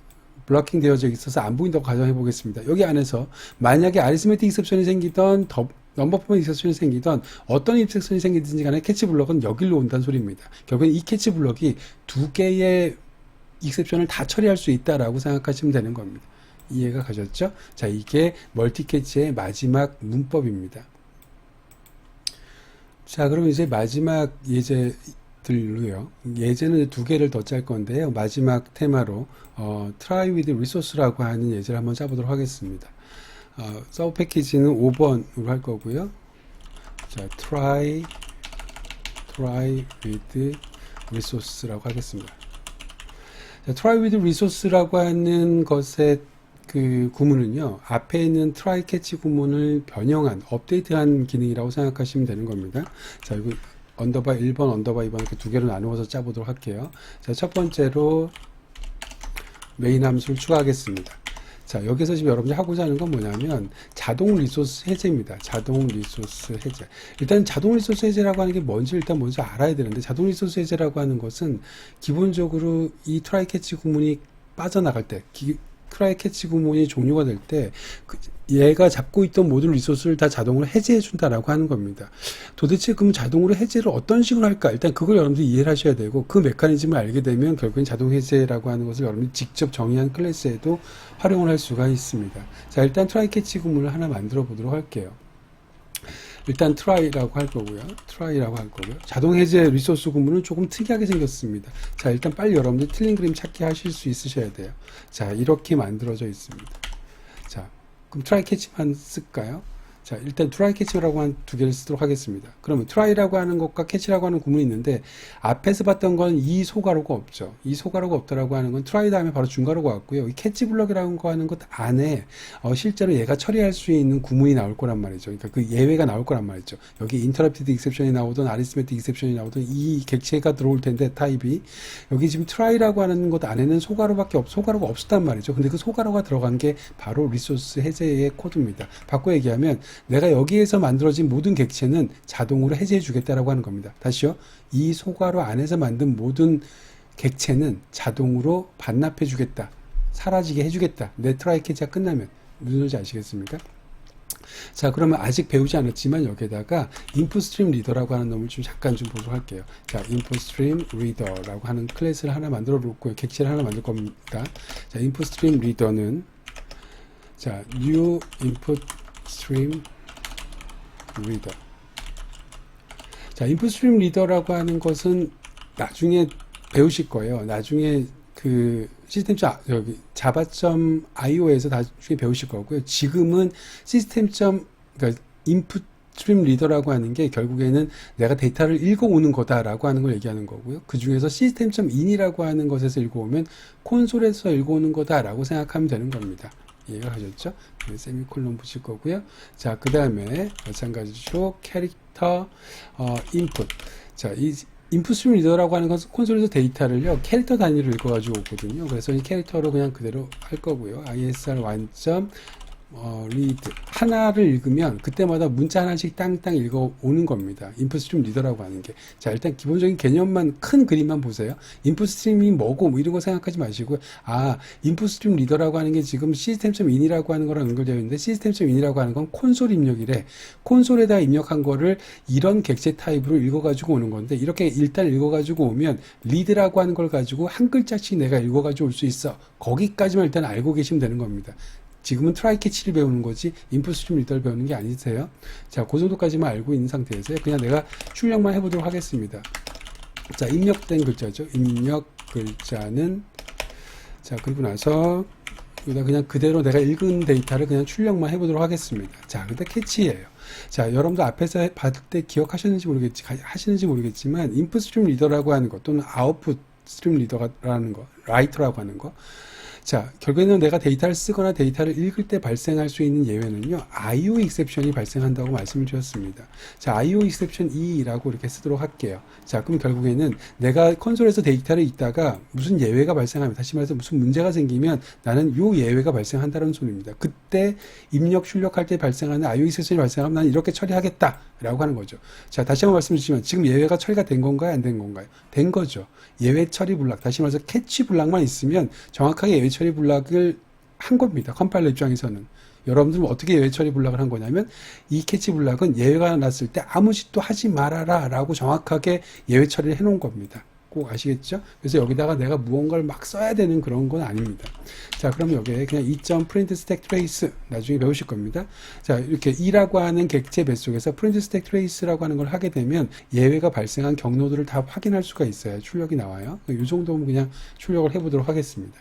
블러킹 되어져 있어서 안 보인다고 가정해 보겠습니다. 여기 안에서 만약에 아리스메틱 이셉션이 생기던 넘버 포맷 이셉션이 생기던 어떤 이셉션이 생기든지 간에 캐치 블럭은 여기로 온다는 소리입니다. 결국엔 이 캐치 블럭이 두 개의 익셉션을 다 처리할 수 있다라고 생각하시면 되는 겁니다. 이해가 가셨죠? 자, 이게 멀티캐치의 마지막 문법입니다. 자, 그럼 이제 마지막 예제들로요. 예제는 두 개를 더 짤 건데요. 마지막 테마로 try with resource라고 하는 예제를 한번 짜보도록 하겠습니다. 서브 패키지는 5번으로 할 거고요. 자, try with resource라고 하겠습니다. 자, try with resource라고 하는 것의 그 구문은요, 앞에 있는 try catch 구문을 변형한, 업데이트한 기능이라고 생각하시면 되는 겁니다. 자, 이거 언더바 1번, 언더바 2번 이렇게 두 개로 나누어서 짜보도록 할게요. 자, 첫 번째로 메인 함수를 추가하겠습니다. 자, 여기서 지금 여러분이 하고자 하는 건 뭐냐면 자동 리소스 해제입니다. 자동 리소스 해제. 일단 자동 리소스 해제라고 하는 게 뭔지 일단 먼저 알아야 되는데, 자동 리소스 해제라고 하는 것은 기본적으로 이 트라이 캐치 구문이 빠져나갈 때, 트라이 캐치 구문이 종료가 될 때 얘가 잡고 있던 모든 리소스를 다 자동으로 해제해 준다라고 하는 겁니다. 도대체 그럼 자동으로 해제를 어떤 식으로 할까? 일단 그걸 여러분들이 이해를 하셔야 되고, 그 메커니즘을 알게 되면 결국엔 자동 해제라고 하는 것을 여러분이 직접 정의한 클래스에도 활용을 할 수가 있습니다. 자, 일단 트라이 캐치 구문을 하나 만들어 보도록 할게요. 일단 try라고 할 거고요. 자동 해제 리소스 구문은 조금 특이하게 생겼습니다. 자, 일단 빨리 여러분들 틀린 그림 찾기 하실 수 있으셔야 돼요. 자, 이렇게 만들어져 있습니다. 자, 그럼 try catch만 쓸까요? 자, 일단 try catch라고 한 두 개를 쓰도록 하겠습니다. 그러면 try라고 하는 것과 catch라고 하는 구문이 있는데, 앞에서 봤던 건 이 소가로가 없죠. 이 소가로가 없다라고 하는 건 try 다음에 바로 중괄호가 왔고요. 이 catch 블럭이라고 하는 것 안에 실제로 얘가 처리할 수 있는 구문이 나올 거란 말이죠. 그러니까 그 예외가 나올 거란 말이죠. 여기 interrupted exception이 나오든 arithmetic exception이 나오든 이 객체가 들어올 텐데, 타입이 여기 지금 try라고 하는 것 안에는 소가로가 없었단 말이죠. 근데 그 소가로가 들어간 게 바로 리소스 해제의 코드입니다. 바꿔 얘기하면 내가 여기에서 만들어진 모든 객체는 자동으로 해제해 주겠다라고 하는 겁니다. 다시요. 이 소괄호 안에서 만든 모든 객체는 자동으로 반납해 주겠다. 사라지게 해 주겠다. 내 트라이 캐치가 끝나면. 무슨 소리인지 아시겠습니까? 자, 그러면 아직 배우지 않았지만 여기에다가 input stream reader라고 하는 놈을 좀 잠깐 좀 보도록 할게요. 자, input stream reader라고 하는 클래스를 하나 만들어 놓고 객체를 하나 만들 겁니다. 자, input stream reader는 자, new input stream reader. 자, input stream reader라고 하는 것은 나중에 배우실 거예요. 나중에 그 여기 java.io에서 나중에 배우실 거고요. 지금은 그러니까 input stream reader라고 하는 게 결국에는 내가 데이터를 읽어오는 거다라고 하는 걸 얘기하는 거고요. 그 중에서 system.in이라고 하는 것에서 읽어오면 콘솔에서 읽어오는 거다라고 생각하면 되는 겁니다. 이해가 가셨죠? 세미콜론 붙일 거고요. 자, 그 다음에 마찬가지로 캐릭터 인풋. 자, 이 인풋 스트림 리더라고 하는 것은 콘솔에서 데이터를요 캐릭터 단위로 읽어가지고 오거든요. 그래서 이 캐릭터로 그냥 그대로 할 거고요. ISR 완점 리드 하나를 읽으면 그때마다 문자 하나씩 땅땅 읽어 오는 겁니다. 인풋 스트림 리더라고 하는 게. 자, 일단 기본적인 개념만, 큰 그림만 보세요. 인풋 스트림이 뭐고 뭐 이런 거 생각하지 마시고, 인풋 스트림 리더라고 하는 게 지금 시스템.in이라고 하는 거랑 연결되어 있는데, 시스템.in이라고 하는 건 콘솔 입력이래. 콘솔에다 입력한 거를 이런 객체 타입으로 읽어가지고 오는 건데, 이렇게 일단 읽어가지고 오면 리드라고 하는 걸 가지고 한 글자씩 내가 읽어가지고 올 수 있어. 거기까지만 일단 알고 계시면 되는 겁니다. 지금은 트라이 캐치를 배우는 거지 인풋 스트림 리더를 배우는 게 아니세요. 자, 그 정도까지만 알고 있는 상태에서 그냥 내가 출력만 해보도록 하겠습니다. 자, 입력된 글자죠. 입력 글자는, 자, 그리고 나서 여기다 그냥 그대로 내가 읽은 데이터를 그냥 출력만 해보도록 하겠습니다. 자, 근데 캐치예요. 자, 여러분들 앞에서 봤을 때 하시는지 모르겠지만 인풋 스트림 리더라고 하는 것 또는 아웃풋 스트림 리더라는 거, 라이터라고 하는 거. 자, 결국에는 내가 데이터를 쓰거나 데이터를 읽을 때 발생할 수 있는 예외는요, IO exception이 발생한다고 말씀을 드렸습니다. 자, IO exception 2라고 이렇게 쓰도록 할게요. 자, 그럼 결국에는 내가 콘솔에서 데이터를 읽다가 무슨 예외가 발생하면, 다시 말해서 무슨 문제가 생기면 나는 요 예외가 발생한다는 소리입니다. 그때 입력, 출력할 때 발생하는 IO exception이 발생하면 나는 이렇게 처리하겠다 라고 하는 거죠. 자, 다시 한번 말씀드리지만 지금 예외가 처리가 된 건가요? 안 된 건가요? 된 거죠. 예외 처리 블락, 다시 말해서 캐치 블락만 있으면 정확하게 예외 처리 블락을 한 겁니다. 컴파일러 입장에서는. 여러분들은 어떻게 예외 처리 블락을 한 거냐면, 이 캐치 블락은 예외가 났을 때 아무 짓도 하지 말아라 라고 정확하게 예외 처리를 해 놓은 겁니다. 꼭 아시겠죠? 그래서 여기다가 내가 무언가를 막 써야 되는 그런 건 아닙니다. 자, 그럼 여기에 그냥 2.print stack trace 나중에 배우실 겁니다. 자, 이렇게 2라고 하는 객체 뱃속에서 print stack trace라고 하는 걸 하게 되면 예외가 발생한 경로들을 다 확인할 수가 있어요. 출력이 나와요. 이 정도면 그냥 출력을 해보도록 하겠습니다.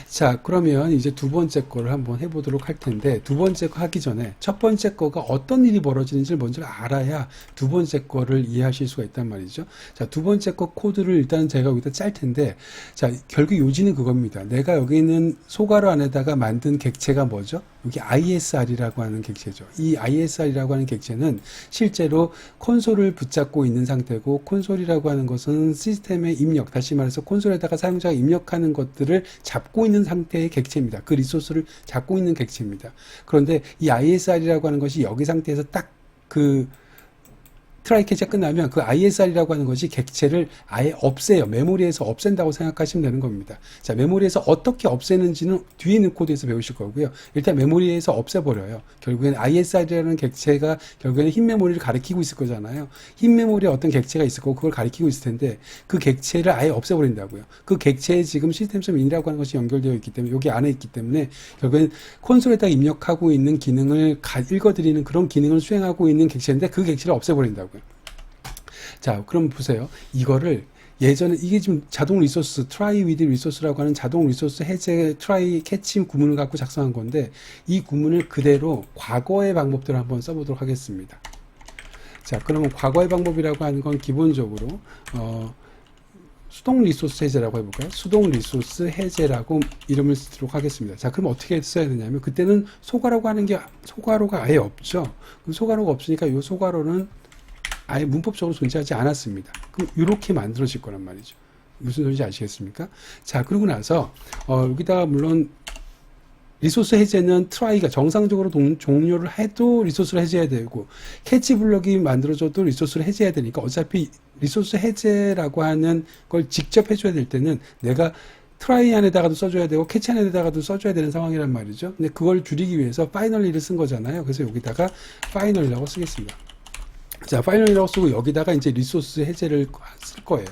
자, 그러면 이제 두 번째 거를 한번 해보도록 할 텐데, 두 번째 거 하기 전에 첫 번째 거가 어떤 일이 벌어지는지를 먼저 알아야 두 번째 거를 이해하실 수가 있단 말이죠. 자, 두 번째 거 코드를 일단 제가 여기다 짤 텐데, 자, 결국 요지는 그겁니다. 내가 여기 있는 소괄호 안에다가 만든 객체가 뭐죠? 여기 ISR이라고 하는 객체죠. 이 ISR이라고 하는 객체는 실제로 콘솔을 붙잡고 있는 상태고, 콘솔이라고 하는 것은 시스템의 입력, 다시 말해서 콘솔에다가 사용자가 입력하는 것들을 잡고 있는 상태의 객체입니다. 그 리소스를 잡고 있는 객체입니다. 그런데 이 ISR이라고 하는 것이 여기 상태에서 딱 그 트라이 캐치가 끝나면 그 ISR이라고 하는 것이 객체를 아예 없애요. 메모리에서 없앤다고 생각하시면 되는 겁니다. 자, 메모리에서 어떻게 없애는지는 뒤에 있는 코드에서 배우실 거고요. 일단 메모리에서 없애버려요. 결국에는 ISR이라는 객체가 결국에는 흰 메모리를 가리키고 있을 거잖아요. 흰 메모리에 어떤 객체가 있을 거고 그걸 가리키고 있을 텐데 그 객체를 아예 없애버린다고요. 그 객체에 지금 시스템.in이라고 하는 것이 연결되어 있기 때문에 여기 안에 있기 때문에 결국에는 콘솔에다 입력하고 있는 기능을 읽어드리는 그런 기능을 수행하고 있는 객체인데 그 객체를 없애버린다고요. 자, 그럼 보세요. 이거를 예전에 이게 지금 자동 리소스, try with resource라고 하는 자동 리소스 해제 try 캐치 구문을 갖고 작성한 건데 이 구문을 그대로 과거의 방법대로 한번 써보도록 하겠습니다. 자, 그러면 과거의 방법이라고 하는 건 기본적으로 수동 리소스 해제라고 해볼까요? 수동 리소스 해제라고 이름을 쓰도록 하겠습니다. 자, 그럼 어떻게 써야 되냐면 그때는 소괄호가 하는 게 소괄호가 아예 없죠. 그럼 소괄호가 없으니까 이 소괄호는 아예 문법적으로 존재하지 않았습니다. 그럼 이렇게 만들어질 거란 말이죠. 무슨 소리인지 아시겠습니까? 자, 그러고 나서 여기다가 물론 리소스 해제는 트라이가 정상적으로 종료를 해도 리소스를 해제해야 되고 캐치 블럭이 만들어져도 리소스를 해제해야 되니까 어차피 리소스 해제라고 하는 걸 직접 해줘야 될 때는 내가 트라이 안에다가도 써줘야 되고 캐치 안에다가도 써줘야 되는 상황이란 말이죠. 근데 그걸 줄이기 위해서 파이널리를 쓴 거잖아요. 그래서 여기다가 파이널이라고 쓰겠습니다. 자, 파이널이라고 쓰고 여기다가 이제 리소스 해제를 쓸 거예요.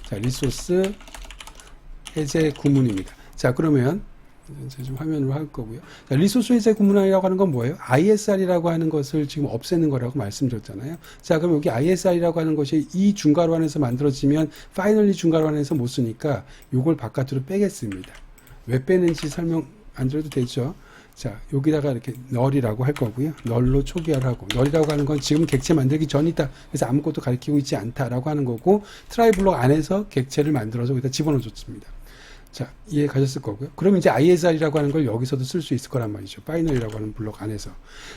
자, 리소스 해제 구문입니다. 자, 그러면 이제 좀 화면으로 할 거고요. 자, 리소스 해제 구문이라고 하는 건 뭐예요? ISR이라고 하는 것을 지금 없애는 거라고 말씀드렸잖아요. 자, 그럼 여기 ISR이라고 하는 것이 이 중괄호 안에서 만들어지면 파이널리 중괄호 안에서 못 쓰니까 요걸 바깥으로 빼겠습니다. 왜 빼는지 설명 안 드려도 되죠? 자, 여기다가 이렇게 널이라고 할 거고요. 널로 초기화하고 널이라고 하는 건 지금 객체 만들기 전이다. 그래서 아무것도 가리키고 있지 않다라고 하는 거고 트라이 블록 안에서 객체를 만들어서 여기다 집어넣어줬습니다. 자, 이해 가셨을 거고요. 그럼 이제 ISR이라고 하는 걸 여기서도 쓸 수 있을 거란 말이죠. 파이널이라고 하는 블록 안에서.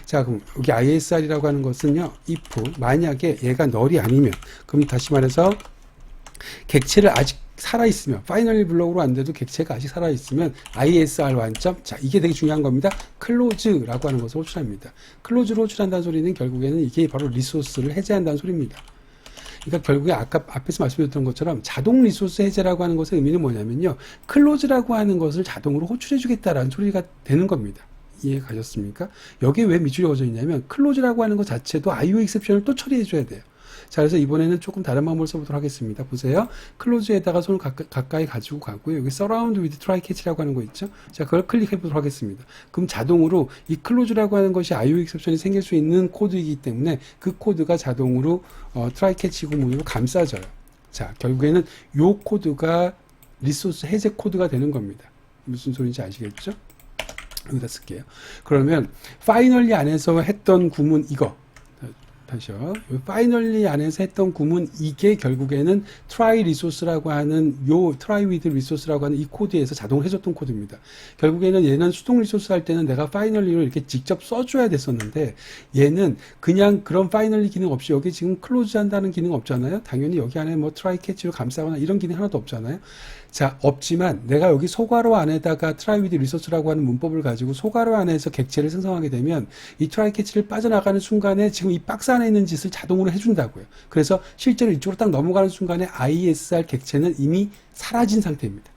자, 그럼 여기 ISR이라고 하는 것은요. if 만약에 얘가 널이 아니면 그럼 다시 말해서 객체를 아직 살아있으면 파이널 블록으로 안 돼도 객체가 아직 살아있으면 ISR 완점. 자, 이게 되게 중요한 겁니다. 클로즈라고 하는 것을 호출합니다. 클로즈로 호출한다는 소리는 결국에는 이게 바로 리소스를 해제한다는 소리입니다. 그러니까 결국에 아까 앞에서 말씀드렸던 것처럼 자동 리소스 해제라고 하는 것의 의미는 뭐냐면요. 클로즈라고 하는 것을 자동으로 호출해 주겠다라는 소리가 되는 겁니다. 이해 가셨습니까? 여기에 왜 밑줄이 그어져 있냐면 클로즈라고 하는 것 자체도 IO exception을 또 처리해 줘야 돼요. 자, 그래서 이번에는 조금 다른 방법을 써보도록 하겠습니다. 보세요. 클로즈에다가 손을 가까이 가지고 가고요. 여기 surround with try catch라고 하는 거 있죠? 자, 그걸 클릭해 보도록 하겠습니다. 그럼 자동으로 이 클로즈라고 하는 것이 IO exception이 생길 수 있는 코드이기 때문에 그 코드가 자동으로 try catch 구문으로 감싸져요. 자, 결국에는 이 코드가 리소스 해제 코드가 되는 겁니다. 무슨 소리인지 아시겠죠? 여기다 쓸게요. 그러면 파이널리 안에서 했던 구문 이거 다시요. 파이널리 안에서 했던 구문 이게 결국에는 try resource라고 하는 요 try with resource라고 하는 이 코드에서 자동으로 해줬던 코드입니다. 결국에는 얘는 수동 리소스 할 때는 내가 파이널리로 이렇게 직접 써줘야 됐었는데 얘는 그냥 그런 파이널리 기능 없이 여기 지금 클로즈 한다는 기능 없잖아요. 당연히 여기 안에 뭐 try catch로 감싸거나 이런 기능 하나도 없잖아요. 자, 없지만 내가 여기 소괄호 안에다가 try with resource라고 하는 문법을 가지고 소괄호 안에서 객체를 생성하게 되면 이 try catch를 빠져나가는 순간에 지금 이 박스 안에 있는 짓을 자동으로 해준다고요. 그래서 실제로 이쪽으로 딱 넘어가는 순간에 ISR 객체는 이미 사라진 상태입니다.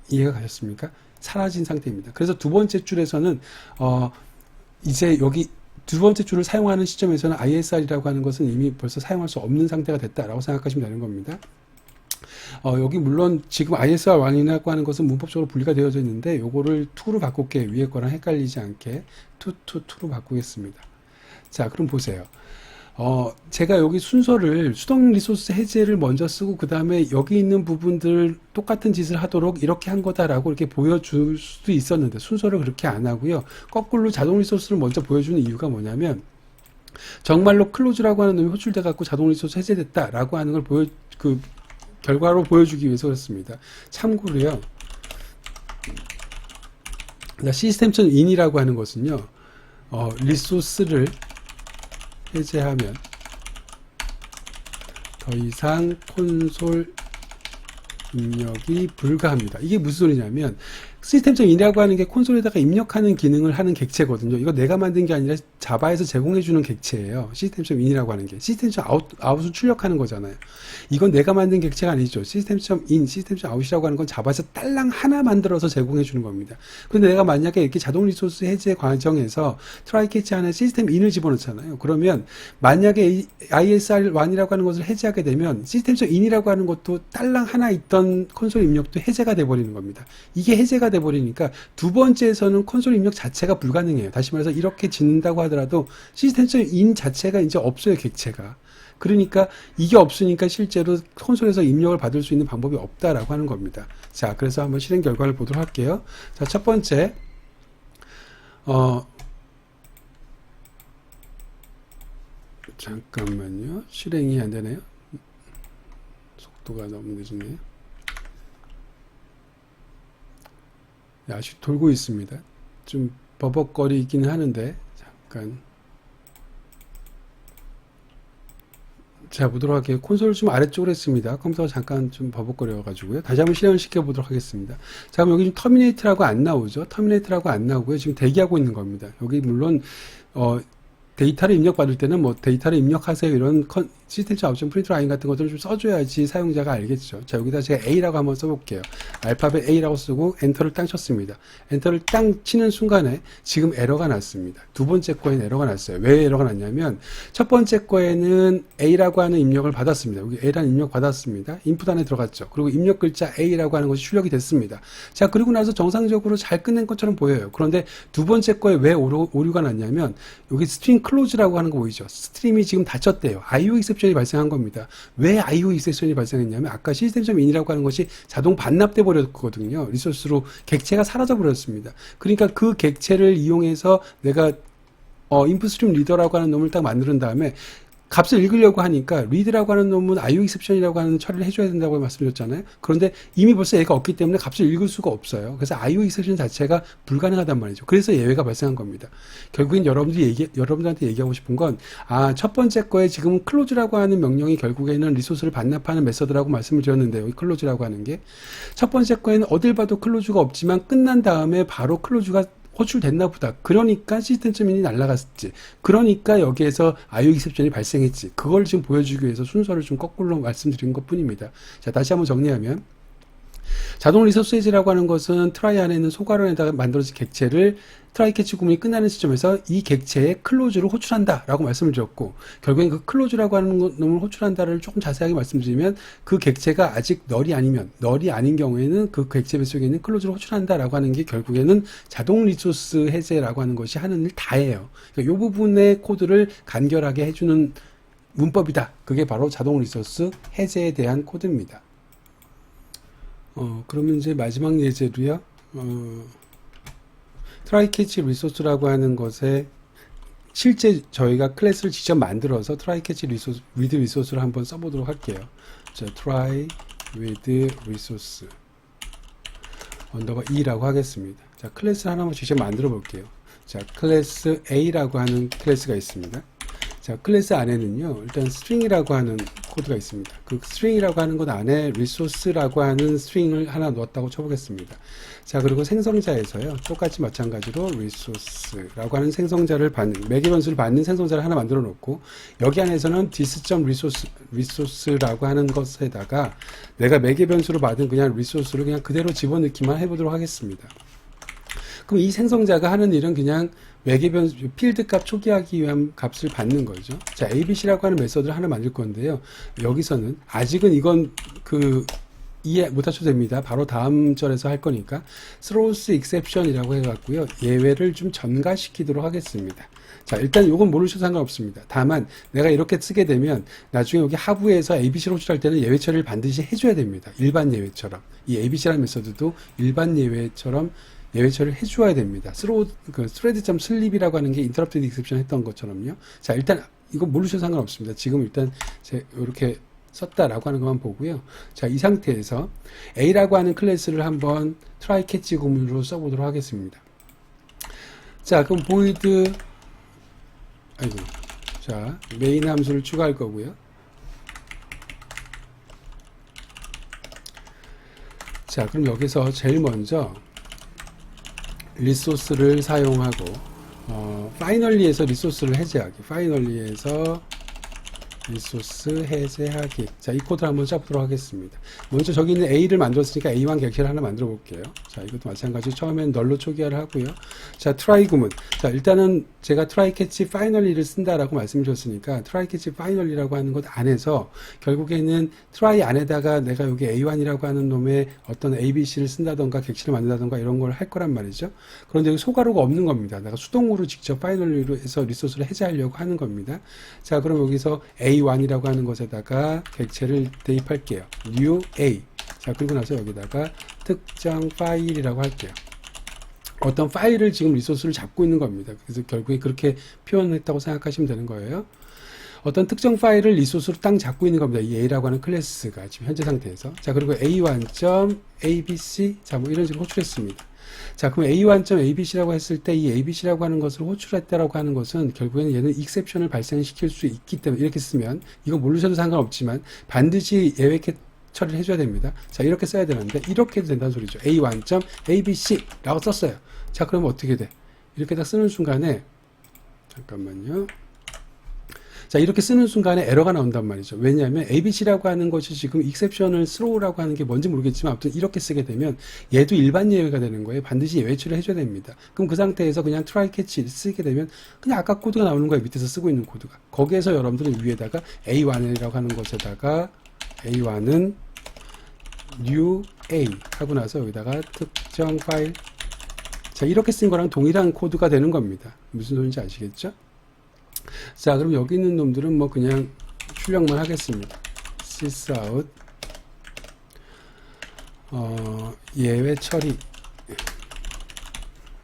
이해가 가셨습니까? 사라진 상태입니다. 그래서 두 번째 줄에서는 이제 여기 두 번째 줄을 사용하는 시점에서는 ISR이라고 하는 것은 이미 벌써 사용할 수 없는 상태가 됐다라고 생각하시면 되는 겁니다. 여기 물론 지금 ISR1이라고 하는 것은 문법적으로 분리가 되어져 있는데 요거를 2로 바꿀게요. 위에 거랑 헷갈리지 않게 2로 바꾸겠습니다. 자, 그럼 보세요. 제가 여기 순서를 수동 리소스 해제를 먼저 쓰고 그 다음에 여기 있는 부분들 똑같은 짓을 하도록 이렇게 한 거다라고 이렇게 보여줄 수도 있었는데 순서를 그렇게 안 하고요. 거꾸로 자동 리소스를 먼저 보여주는 이유가 뭐냐면 정말로 클로즈라고 하는 놈이 호출돼 갖고 자동 리소스 해제됐다라고 하는 걸 결과로 보여주기 위해서 그렇습니다. 참고로요. 시스템.in이라고 하는 것은요. 리소스를 해제하면 더 이상 콘솔 입력이 불가합니다. 이게 무슨 소리냐면 시스템.in이라고 하는 게 콘솔에다가 입력하는 기능을 하는 객체거든요. 이거 내가 만든 게 아니라 자바에서 제공해주는 객체예요. 시스템.in이라고 하는 게 시스템.out을 출력하는 거잖아요. 이건 내가 만든 객체가 아니죠. 시스템.in, 시스템.out이라고 하는 건 자바에서 딸랑 하나 만들어서 제공해주는 겁니다. 그런데 내가 만약에 이렇게 자동 리소스 해제 과정에서 트라이 캐치 안에 시스템.in을 집어넣잖아요. 그러면 만약에 ISR1이라고 하는 것을 해제하게 되면 시스템.in이라고 하는 것도 딸랑 하나 있던 콘솔 입력도 해제가 돼버리는 겁니다. 이게 해제가 돼버리니까 두 번째에서는 콘솔 입력 자체가 불가능해요. 다시 말해서 이렇게 짓는다고 하더라도 시스템.in 자체가 이제 없어요, 객체가. 그러니까 이게 없으니까 실제로 콘솔에서 입력을 받을 수 있는 방법이 없다라고 하는 겁니다. 자, 그래서 한번 실행 결과를 보도록 할게요. 자, 첫 번째, 잠깐만요. 실행이 안 되네요. 속도가 너무 늦었네요. 아직 돌고 있습니다. 좀 버벅거리긴 하는데 잠깐 자 보도록 할게요. 콘솔을 좀 아래쪽으로 했습니다. 컴퓨터가 잠깐 좀 버벅거려 가지고요. 다시 한번 실행을 시켜 보도록 하겠습니다. 자 그럼 여기 지금 터미네이트라고 안 나오죠. 터미네이트라고 안 나오고요. 지금 대기하고 있는 겁니다. 여기 물론 데이터를 입력받을 때는 뭐 데이터를 입력하세요 이런 시스템.out 프린트 라인 같은 것들을 좀 써줘야지 사용자가 알겠죠. 자 여기다 제가 A라고 한번 써볼게요. 알파벳 A라고 쓰고 엔터를 땅 쳤습니다. 엔터를 땅 치는 순간에 지금 에러가 났습니다. 두 번째 거에는 에러가 났어요. 왜 에러가 났냐면 첫 번째 거에는 A라고 하는 입력을 받았습니다. 여기 A라는 입력 받았습니다. 인풋 안에 들어갔죠. 그리고 입력 글자 A라고 하는 것이 출력이 됐습니다. 자 그리고 나서 정상적으로 잘 끝낸 것처럼 보여요. 그런데 두 번째 거에 왜 오류가 났냐면 여기 스트링 클로즈라고 하는 거 보이죠? 스트림이 지금 닫혔대요. IO 익셉션이 발생한 겁니다. 왜 IO 익셉션이 발생했냐면 아까 시스템.in이라고 하는 것이 자동 반납돼 버렸거든요. 리소스로 객체가 사라져 버렸습니다. 그러니까 그 객체를 이용해서 내가 인풋 스트림 리더라고 하는 놈을 딱 만든 다음에 값을 읽으려고 하니까 read라고 하는 놈은 IO exception이라고 하는 처리를 해줘야 된다고 말씀드렸잖아요. 그런데 이미 벌써 얘가 없기 때문에 값을 읽을 수가 없어요. 그래서 IO exception 자체가 불가능하단 말이죠. 그래서 예외가 발생한 겁니다. 결국엔 여러분들한테 얘기하고 싶은 건 첫 번째 거에 지금 close라고 하는 명령이 결국에는 리소스를 반납하는 메서드라고 말씀을 드렸는데 여기 close라고 하는 게 첫 번째 거에는 어딜 봐도 close가 없지만 끝난 다음에 바로 close가 호출됐나 보다. 그러니까 시스템.in이 날아갔지. 그러니까 여기에서 IO 익셉션이 발생했지. 그걸 지금 보여주기 위해서 순서를 좀 거꾸로 말씀드린 것 뿐입니다. 자, 다시 한번 정리하면 자동 리소스 해제라고 하는 것은 트라이 안에 있는 소괄원에다가 만들어진 객체를 트라이 캐치 구문이 끝나는 시점에서 이 객체에 클로즈를 호출한다 라고 말씀을 드렸고 결국엔 그 클로즈라고 하는 놈을 호출한다를 조금 자세하게 말씀드리면 그 객체가 아직 널이 아닌 경우에는 그 객체 뱃속에 있는 클로즈를 호출한다 라고 하는 게 결국에는 자동 리소스 해제라고 하는 것이 하는 일 다예요. 그러니까 이 부분의 코드를 간결하게 해주는 문법이다. 그게 바로 자동 리소스 해제에 대한 코드입니다. 그러면 이제 마지막 예제로요. 트라이 캐치 리소스라고 하는 것에 실제 저희가 클래스를 직접 만들어서 트라이 캐치 리소스, with 리소스를 한번 써보도록 할게요. 자, try with resource 언더바 E라고 하겠습니다. 자, 클래스 하나만 직접 만들어 볼게요. 자, 클래스 A라고 하는 클래스가 있습니다. 자, 클래스 안에는요, 일단 string이라고 하는 코드가 있습니다. 그 string이라고 하는 것 안에 resource라고 하는 string을 하나 넣었다고 쳐보겠습니다. 자, 그리고 생성자에서요, 똑같이 마찬가지로 resource라고 하는 생성자를 매개 변수를 받는 생성자를 하나 만들어 놓고, 여기 안에서는 this.resource라고 하는 것에다가 내가 매개 변수로 받은 그냥 resource를 그냥 그대로 집어넣기만 해보도록 하겠습니다. 그럼 이 생성자가 하는 일은 그냥 매개 변수, 필드 값 초기화하기 위한 값을 받는 거죠. 자, ABC라고 하는 메서드를 하나 만들 건데요. 여기서는, 아직은 이건 이해 못하셔도 됩니다. 바로 다음 절에서 할 거니까 throws exception이라고 해갖고요. 예외를 좀 전가시키도록 하겠습니다. 자, 일단 요건 모르셔도 상관없습니다. 다만 내가 이렇게 쓰게 되면 나중에 여기 하부에서 ABC를 호출할 때는 예외 처리를 반드시 해줘야 됩니다. 일반 예외처럼. 이 ABC라는 메서드도 일반 예외처럼 예외 처리를 해줘야 됩니다. thread.sleep이라고 하는 게 interrupted exception 했던 것처럼요. 자, 일단 이거 모르셔도 상관없습니다. 지금 일단 이렇게 썼다라고 하는 것만 보고요. 자, 이 상태에서 A라고 하는 클래스를 한번 try catch 구문으로 써보도록 하겠습니다. 자, 그럼 void 자, 메인 함수를 추가할 거고요. 자, 그럼 여기서 제일 먼저 리소스를 사용하고 파이널리에서 리소스를 해제하기. 파이널리에서 리소스 해제하기. 자, 이 코드를 한번 짜보도록 하겠습니다. 먼저 저기 있는 A를 만들었으니까 A1 객체를 하나 만들어 볼게요. 자, 이것도 마찬가지로 처음엔 널로 초기화를 하고요. 자, try 구문. 자, 일단은 제가 try catch finally를 쓴다라고 말씀을 줬으니까 try catch finally라고 하는 것 안에서 결국에는 try 안에다가 내가 여기 A1이라고 하는 놈의 어떤 ABC를 쓴다던가 객체를 만든다던가 이런 걸 할 거란 말이죠. 그런데 여기 소가로가 없는 겁니다. 내가 수동으로 직접 finally로 해서 리소스를 해제하려고 하는 겁니다. 자, 그럼 여기서 A1이라고 하는 것에다가 객체를 대입할게요. new A. 자, 그리고 나서 여기다가 특정 파일이라고 할게요. 어떤 파일을 지금 리소스를 잡고 있는 겁니다. 그래서 결국에 그렇게 표현했다고 생각하시면 되는 거예요. 어떤 특정 파일을 리소스로 딱 잡고 있는 겁니다. 이 A라고 하는 클래스가 지금 현재 상태에서. 자, 그리고 A1.abc. 자, 뭐 이런 식으로 호출했습니다. 자, 그럼 A1.abc라고 했을 때 이 abc라고 하는 것을 호출했다라고 하는 것은 결국에는 얘는 익셉션을 발생시킬 수 있기 때문에 이렇게 쓰면 이거 모르셔도 상관없지만 반드시 예외 처리를 해줘야 됩니다. 자, 이렇게 써야 되는데 이렇게 해도 된다는 소리죠. A1.abc라고 썼어요. 자, 그러면 어떻게 돼? 이렇게 딱 쓰는 순간에 잠깐만요. 자, 이렇게 쓰는 순간에 에러가 나온단 말이죠. 왜냐하면 ABC라고 하는 것이 지금 exception을 throw라고 하는 게 뭔지 모르겠지만 아무튼 이렇게 쓰게 되면 얘도 일반 예외가 되는 거예요. 반드시 예외 처리를 해줘야 됩니다. 그럼 그 상태에서 그냥 try catch 쓰게 되면 그냥 아까 코드가 나오는 거예요. 밑에서 쓰고 있는 코드가. 거기에서 여러분들은 위에다가 A1이라고 하는 것에다가 A1은 new A 하고 나서 여기다가 특정 파일. 자, 이렇게 쓴 거랑 동일한 코드가 되는 겁니다. 무슨 소리인지 아시겠죠? 자, 그럼 여기 있는 놈들은 뭐 그냥 출력만 하겠습니다. sysout 예외 처리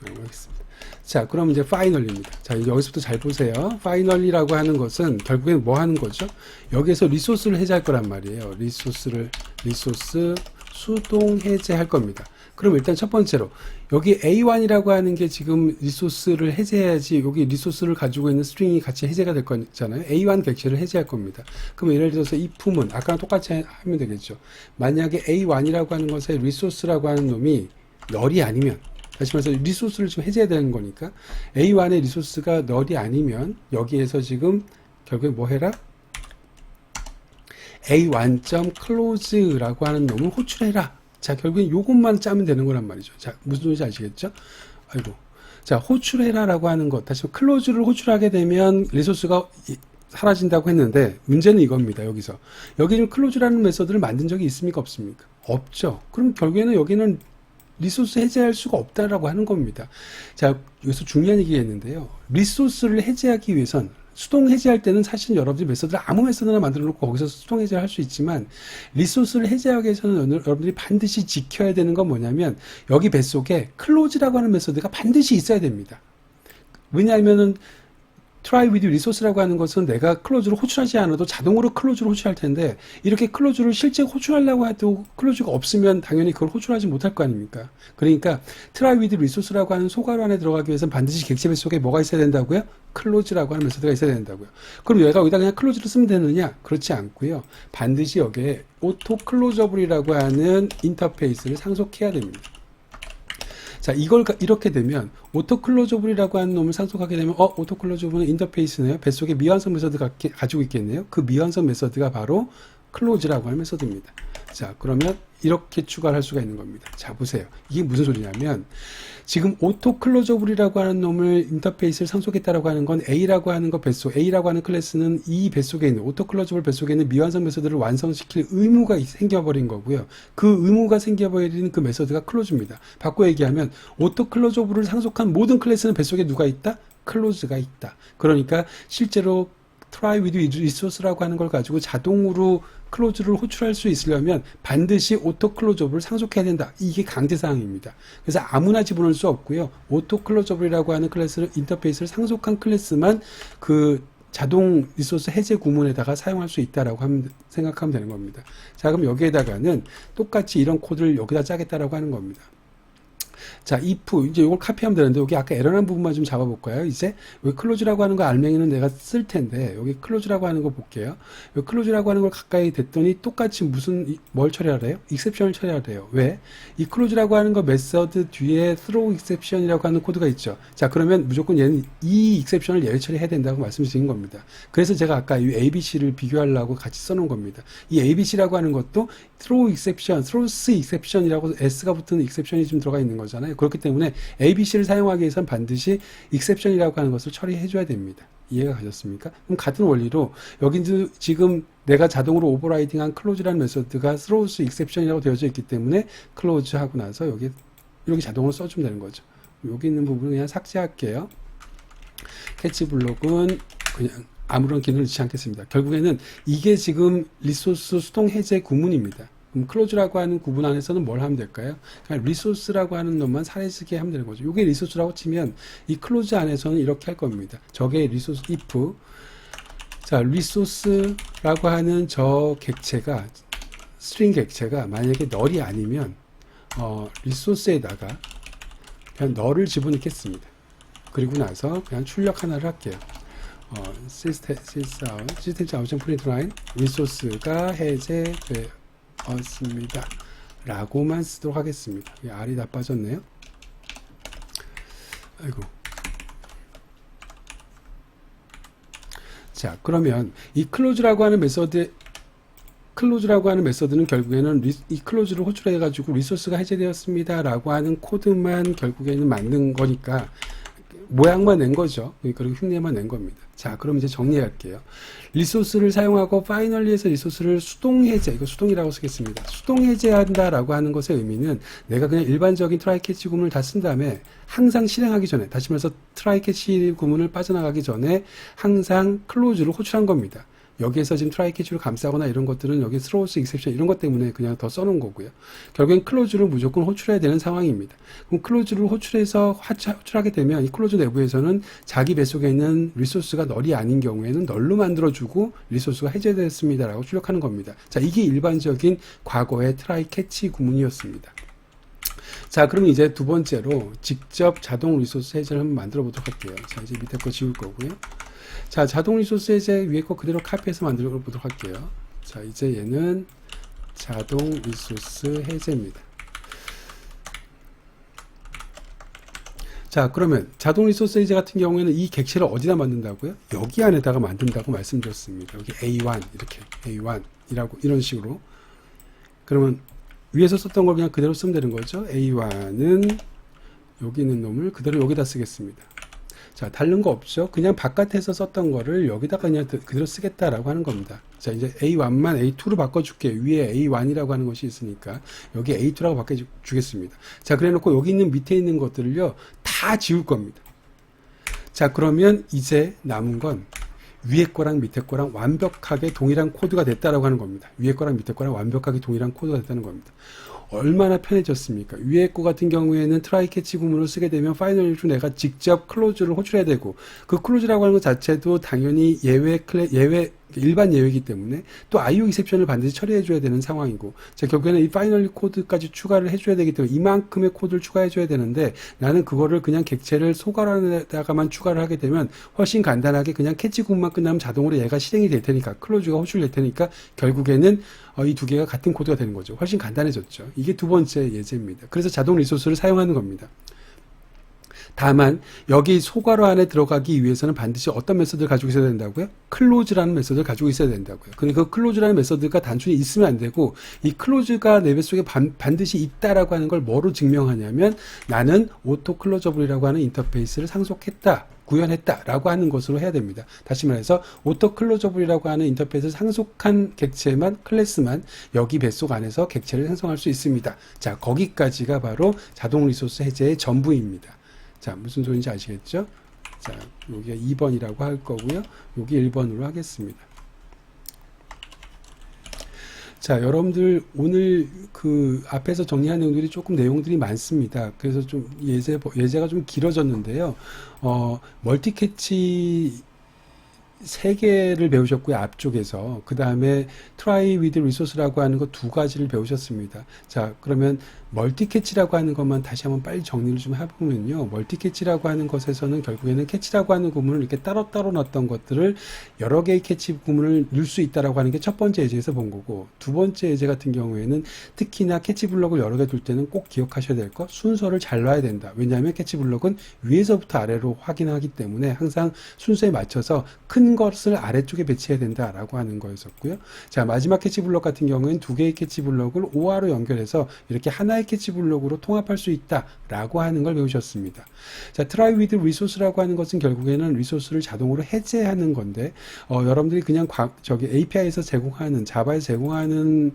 하겠습니다. 자, 그럼 이제 파이널리입니다. 자, 여기서부터 잘 보세요. 파이널리라고 하는 것은 결국엔 뭐 하는 거죠? 여기에서 리소스를 해제할 거란 말이에요. 리소스 수동 해제할 겁니다. 그럼 일단 첫 번째로 여기 A1이라고 하는 게 지금 리소스를 해제해야지 여기 리소스를 가지고 있는 스트링이 같이 해제가 될 거잖아요. A1 객체를 해제할 겁니다. 그럼 예를 들어서 이 품은 아까랑 똑같이 하면 되겠죠. 만약에 A1이라고 하는 것에 리소스라고 하는 놈이 널이 아니면 다시 말해서 리소스를 지금 해제해야 되는 거니까 A1의 리소스가 널이 아니면 여기에서 지금 결국에 뭐 해라? A1.close라고 하는 놈을 호출해라. 자, 결국엔 요것만 짜면 되는 거란 말이죠. 자, 무슨 소리인지 아시겠죠? 아이고. 자, 호출해라라고 하는 것. 다시 클로즈를 호출하게 되면 리소스가 사라진다고 했는데 문제는 이겁니다. 여기서. 여기는 클로즈라는 메서드를 만든 적이 있습니까? 없습니까? 없죠. 그럼 결국에는 여기는 리소스 해제할 수가 없다라고 하는 겁니다. 자, 여기서 중요한 얘기가 있는데요. 리소스를 해제하기 위해선 수동 해제할 때는 사실 여러분들이 메서드를 아무 메서드나 만들어 놓고 거기서 수동 해제를 할 수 있지만 리소스를 해제하기 위해서는 여러분들이 반드시 지켜야 되는 건 뭐냐면 여기 뱃속에 클로즈라고 하는 메서드가 반드시 있어야 됩니다. 왜냐하면은 try with resource라고 하는 것은 내가 클로즈를 호출하지 않아도 자동으로 클로즈를 호출할 텐데 이렇게 클로즈를 실제 호출하려고 해도 클로즈가 없으면 당연히 그걸 호출하지 못할 거 아닙니까? 그러니까 try with resource라고 하는 소괄호 안에 들어가기 위해서는 반드시 객체 뱃속에 뭐가 있어야 된다고요? 클로즈라고 하는 메서드가 있어야 된다고요. 그럼 얘가 여기다 그냥 클로즈를 쓰면 되느냐? 그렇지 않고요. 반드시 여기에 auto closeable이라고 하는 인터페이스를 상속해야 됩니다. 자, 이걸 이렇게 되면 오토 클로저블이라고 하는 놈을 상속하게 되면 오토 클로저블은 인터페이스네요. 뱃속에 미완성 메서드가 가지고 있겠네요. 그 미완성 메서드가 바로 클로즈라고 하는 메서드입니다. 자, 그러면 이렇게 추가를 할 수가 있는 겁니다. 자, 보세요. 이게 무슨 소리냐면 지금 오토 클로저블이라고 하는 놈을 인터페이스를 상속했다라고 하는 건 A라고 하는 거 뱃속, A라고 하는 클래스는 이 뱃속에 있는 오토 클로저블 뱃속에 있는 미완성 메소드를 완성시킬 의무가 생겨버린 거고요. 그 의무가 생겨버린 그 메소드가 클로즈입니다. 바꿔 얘기하면 오토 클로저블을 상속한 모든 클래스는 뱃속에 누가 있다? 클로즈가 있다. 그러니까 실제로 try with resource라고 하는 걸 가지고 자동으로 클로즈를 호출할 수 있으려면 반드시 오토 클로저블을 상속해야 된다. 이게 강제사항입니다. 그래서 아무나 집어넣을 수 없고요. 오토 클로저블이라고 하는 클래스를 인터페이스를 상속한 클래스만 그 자동 리소스 해제 구문에다가 사용할 수 있다라고 생각하면 되는 겁니다. 자, 그럼 여기에다가는 똑같이 이런 코드를 여기다 짜겠다라고 하는 겁니다. 자, if 이제 이걸 카피하면 되는데 여기 아까 에러난 부분만 좀 잡아볼까요? 이제 여기 클로즈라고 하는 거 알맹이는 내가 쓸 텐데 여기 클로즈라고 하는 거 볼게요. 여기 클로즈라고 하는 걸 가까이 댔더니 똑같이 뭘 처리하래요? exception을 처리하래요. 왜? 이 클로즈라고 하는 거 메서드 뒤에 throw exception이라고 하는 코드가 있죠. 자, 그러면 무조건 얘는 이 exception을 얘를 처리해야 된다고 말씀드린 겁니다. 그래서 제가 아까 이 ABC를 비교하려고 같이 써놓은 겁니다. 이 ABC라고 하는 것도 throw exception, throws exception이라고 S가 붙은 exception이 좀 들어가 있는 거잖아요. 그렇기 때문에 ABC를 사용하기 위해서는 반드시 exception이라고 하는 것을 처리해 줘야 됩니다. 이해가 가셨습니까? 그럼 같은 원리로 여기 지금 내가 자동으로 오버라이딩한 close라는 메소드가 throws exception이라고 되어져 있기 때문에 close 하고 나서 여기 이렇게 자동으로 써주면 되는 거죠. 여기 있는 부분은 그냥 삭제할게요. 캐치 블록은 그냥 아무런 기능을 넣지 않겠습니다. 결국에는 이게 지금 리소스 수동 해제 구문입니다. 그럼 클로즈라고 하는 구분 안에서는 뭘 하면 될까요? 그냥 리소스라고 하는 놈만 사라지게 하면 되는 거죠. 이게 리소스라고 치면 이 클로즈 안에서는 이렇게 할 겁니다. 저게 리소스 if 자 리소스라고 하는 저 객체가 스트링 객체가 만약에 널이 아니면 리소스에다가 그냥 널을 집어넣겠습니다. 그리고 나서 그냥 출력 하나를 할게요. 시스템 아웃 프린트 라인 리소스가 해제되었습니다 라고만 쓰도록 하겠습니다. R이 다 빠졌네요. 아이고. 자, 그러면 이 클로즈라고 하는 메서드는 결국에는 이 클로즈를 호출해 가지고 리소스가 해제되었습니다 라고 하는 코드만 결국에는 만든 거니까 모양만 낸 거죠. 그리고 흉내만 낸 겁니다. 자, 그럼 이제 정리할게요. 리소스를 사용하고 파이널리에서 리소스를 수동 해제, 이거 수동이라고 쓰겠습니다. 수동 해제한다라고 하는 것의 의미는 내가 그냥 일반적인 트라이 캐치 구문을 다 쓴 다음에 항상 실행하기 전에, 다시 말해서 트라이 캐치 구문을 빠져나가기 전에 항상 클로즈를 호출한 겁니다. 여기에서 지금 트라이 캐치를 감싸거나 이런 것들은 여기 throws exception 이런 것 때문에 그냥 더 써놓은 거고요. 결국엔 클로즈를 무조건 호출해야 되는 상황입니다. 그럼 클로즈를 호출해서 호출하게 되면 이 클로즈 내부에서는 자기 뱃속에 있는 리소스가 널이 아닌 경우에는 널로 만들어주고 리소스가 해제됐습니다라고 출력하는 겁니다. 자, 이게 일반적인 과거의 트라이 캐치 구문이었습니다. 자, 그럼 이제 두 번째로 직접 자동 리소스 해제를 한번 만들어 보도록 할게요. 자, 이제 밑에 거 지울 거고요. 자, 자동 리소스 해제 위에 거 그대로 카피해서 만들어 보도록 할게요. 자, 이제 얘는 자동 리소스 해제입니다. 자, 그러면 자동 리소스 해제 같은 경우에는 이 객체를 어디다 만든다고요? 여기 안에다가 만든다고 말씀드렸습니다. 여기 A1 이렇게 A1이라고 이런 식으로. 그러면 위에서 썼던 걸 그냥 그대로 쓰면 되는 거죠. A1은 여기 있는 놈을 그대로 여기다 쓰겠습니다. 자, 다른 거 없죠? 그냥 바깥에서 썼던 거를 여기다가 그냥 그대로 쓰겠다라고 하는 겁니다. 자, 이제 A1만 A2로 바꿔줄게. 위에 A1이라고 하는 것이 있으니까 여기 A2라고 바꿔주겠습니다. 자, 그래 놓고 여기 있는 밑에 있는 것들을요, 다 지울 겁니다. 자, 그러면 이제 남은 건 위에 거랑 밑에 거랑 완벽하게 동일한 코드가 됐다라고 하는 겁니다. 위에 거랑 밑에 거랑 완벽하게 동일한 코드가 됐다는 겁니다. 얼마나 편해졌습니까? 위에 거 같은 경우에는 트라이 캐치 구문을 쓰게 되면 파이널리로 내가 직접 클로즈를 호출해야 되고 그 클로즈라고 하는 것 자체도 당연히 일반 예외이기 때문에 또 IO exception을 반드시 처리해 줘야 되는 상황이고, 자, 결국에는 이 파이널리 코드까지 추가를 해줘야 되기 때문에 이만큼의 코드를 추가해 줘야 되는데 나는 그거를 그냥 객체를 소괄화에다가만 추가를 하게 되면 훨씬 간단하게 그냥 캐치 구문만 끝나면 자동으로 얘가 실행이 될 테니까 클로즈가 호출될 테니까 결국에는 이 두 개가 같은 코드가 되는 거죠. 훨씬 간단해졌죠. 이게 두 번째 예제입니다. 그래서 자동 리소스를 사용하는 겁니다. 다만 여기 소괄호 안에 들어가기 위해서는 반드시 어떤 메서드를 가지고 있어야 된다고요? 클로즈라는 메서드를 가지고 있어야 된다고요. 그러니까 그 클로즈라는 메서드가 단순히 있으면 안 되고 이 클로즈가 내 뱃속에 반드시 있다라고 하는 걸 뭐로 증명하냐면 나는 오토 클로저블이라고 하는 인터페이스를 상속했다. 구현했다라고 하는 것으로 해야 됩니다. 다시 말해서 오토 클로저블이라고 하는 인터페이스를 상속한 객체만 클래스만 여기 뱃속 안에서 객체를 생성할 수 있습니다. 자, 거기까지가 바로 자동 리소스 해제의 전부입니다. 자, 무슨 소리인지 아시겠죠? 자, 여기가 2번이라고 할 거고요. 여기 1번으로 하겠습니다. 자, 여러분들 오늘 그 앞에서 정리한 내용들이 조금 내용들이 많습니다. 그래서 좀 예제가 좀 길어졌는데요. 멀티캐치 3개를 배우셨고요. 앞쪽에서. 그 다음에 try with resource라고 하는 거 2가지를 배우셨습니다. 자, 그러면 멀티캐치라고 하는 것만 다시 한번 빨리 정리를 좀 해보면요. 멀티캐치라고 하는 것에서는 결국에는 캐치라고 하는 구문을 이렇게 따로따로 놨던 것들을 여러 개의 캐치 구문을 넣을 수 있다라고 하는 게 첫 번째 예제에서 본 거고, 두 번째 예제 같은 경우에는 특히나 캐치 블럭을 여러 개 둘 때는 꼭 기억하셔야 될 거, 순서를 잘 놔야 된다. 왜냐하면 캐치 블럭은 위에서부터 아래로 확인하기 때문에 항상 순서에 맞춰서 큰 것을 아래쪽에 배치해야 된다라고 하는 거였었고요. 자, 마지막 캐치 블럭 같은 경우에는 2개의 캐치 블럭을 OR로 연결해서 이렇게 하나의 캐치 블럭으로 통합할 수 있다라고 하는 걸 배우셨습니다. 자, try with resource라고 하는 것은 결국에는 리소스를 자동으로 해제하는 건데, 여러분들이 그냥 저기 API에서 제공하는, 자바에서 제공하는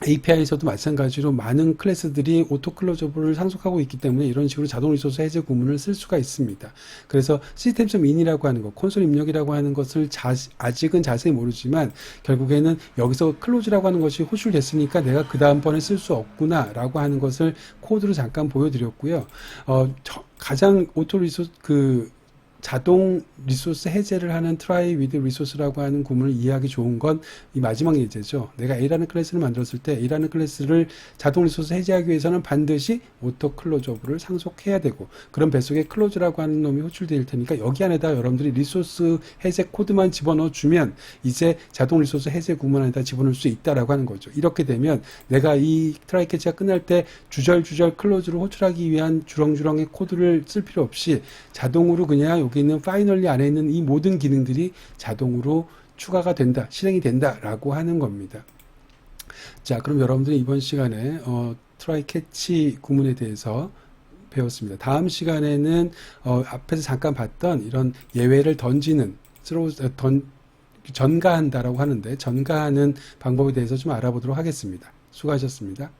API에서도 마찬가지로 많은 클래스들이 오토 클로저블을 상속하고 있기 때문에 이런 식으로 자동 리소스 해제 구문을 쓸 수가 있습니다. 그래서 system.in이라고 하는 것, 콘솔 입력이라고 하는 것을 아직은 자세히 모르지만 결국에는 여기서 클로즈라고 하는 것이 호출됐으니까 내가 그 다음번에 쓸 수 없구나 라고 하는 것을 코드로 잠깐 보여드렸고요. 가장 오토 리소스 자동 리소스 해제를 하는 try with resource라고 하는 구문을 이해하기 좋은 건 이 마지막 예제죠. 내가 A라는 클래스를 만들었을 때 A라는 클래스를 자동 리소스 해제하기 위해서는 반드시 오토 클로저블을 상속해야 되고, 그런 뱃속에 클로즈라고 하는 놈이 호출될 테니까 여기 안에다 여러분들이 리소스 해제 코드만 집어넣어 주면 이제 자동 리소스 해제 구문 안에다 집어넣을 수 있다라고 하는 거죠. 이렇게 되면 내가 이 트라이 캐치가 끝날 때 주절주절 클로즈를 호출하기 위한 주렁주렁의 코드를 쓸 필요 없이 자동으로 그냥 여기 있는 파이널리 안에 있는 이 모든 기능들이 자동으로 추가가 된다, 실행이 된다라고 하는 겁니다. 자, 그럼 여러분들이 이번 시간에 트라이 캐치 구문에 대해서 배웠습니다. 다음 시간에는 앞에서 잠깐 봤던 이런 예외를 던지는, 전가한다라고 하는데 전가하는 방법에 대해서 좀 알아보도록 하겠습니다. 수고하셨습니다.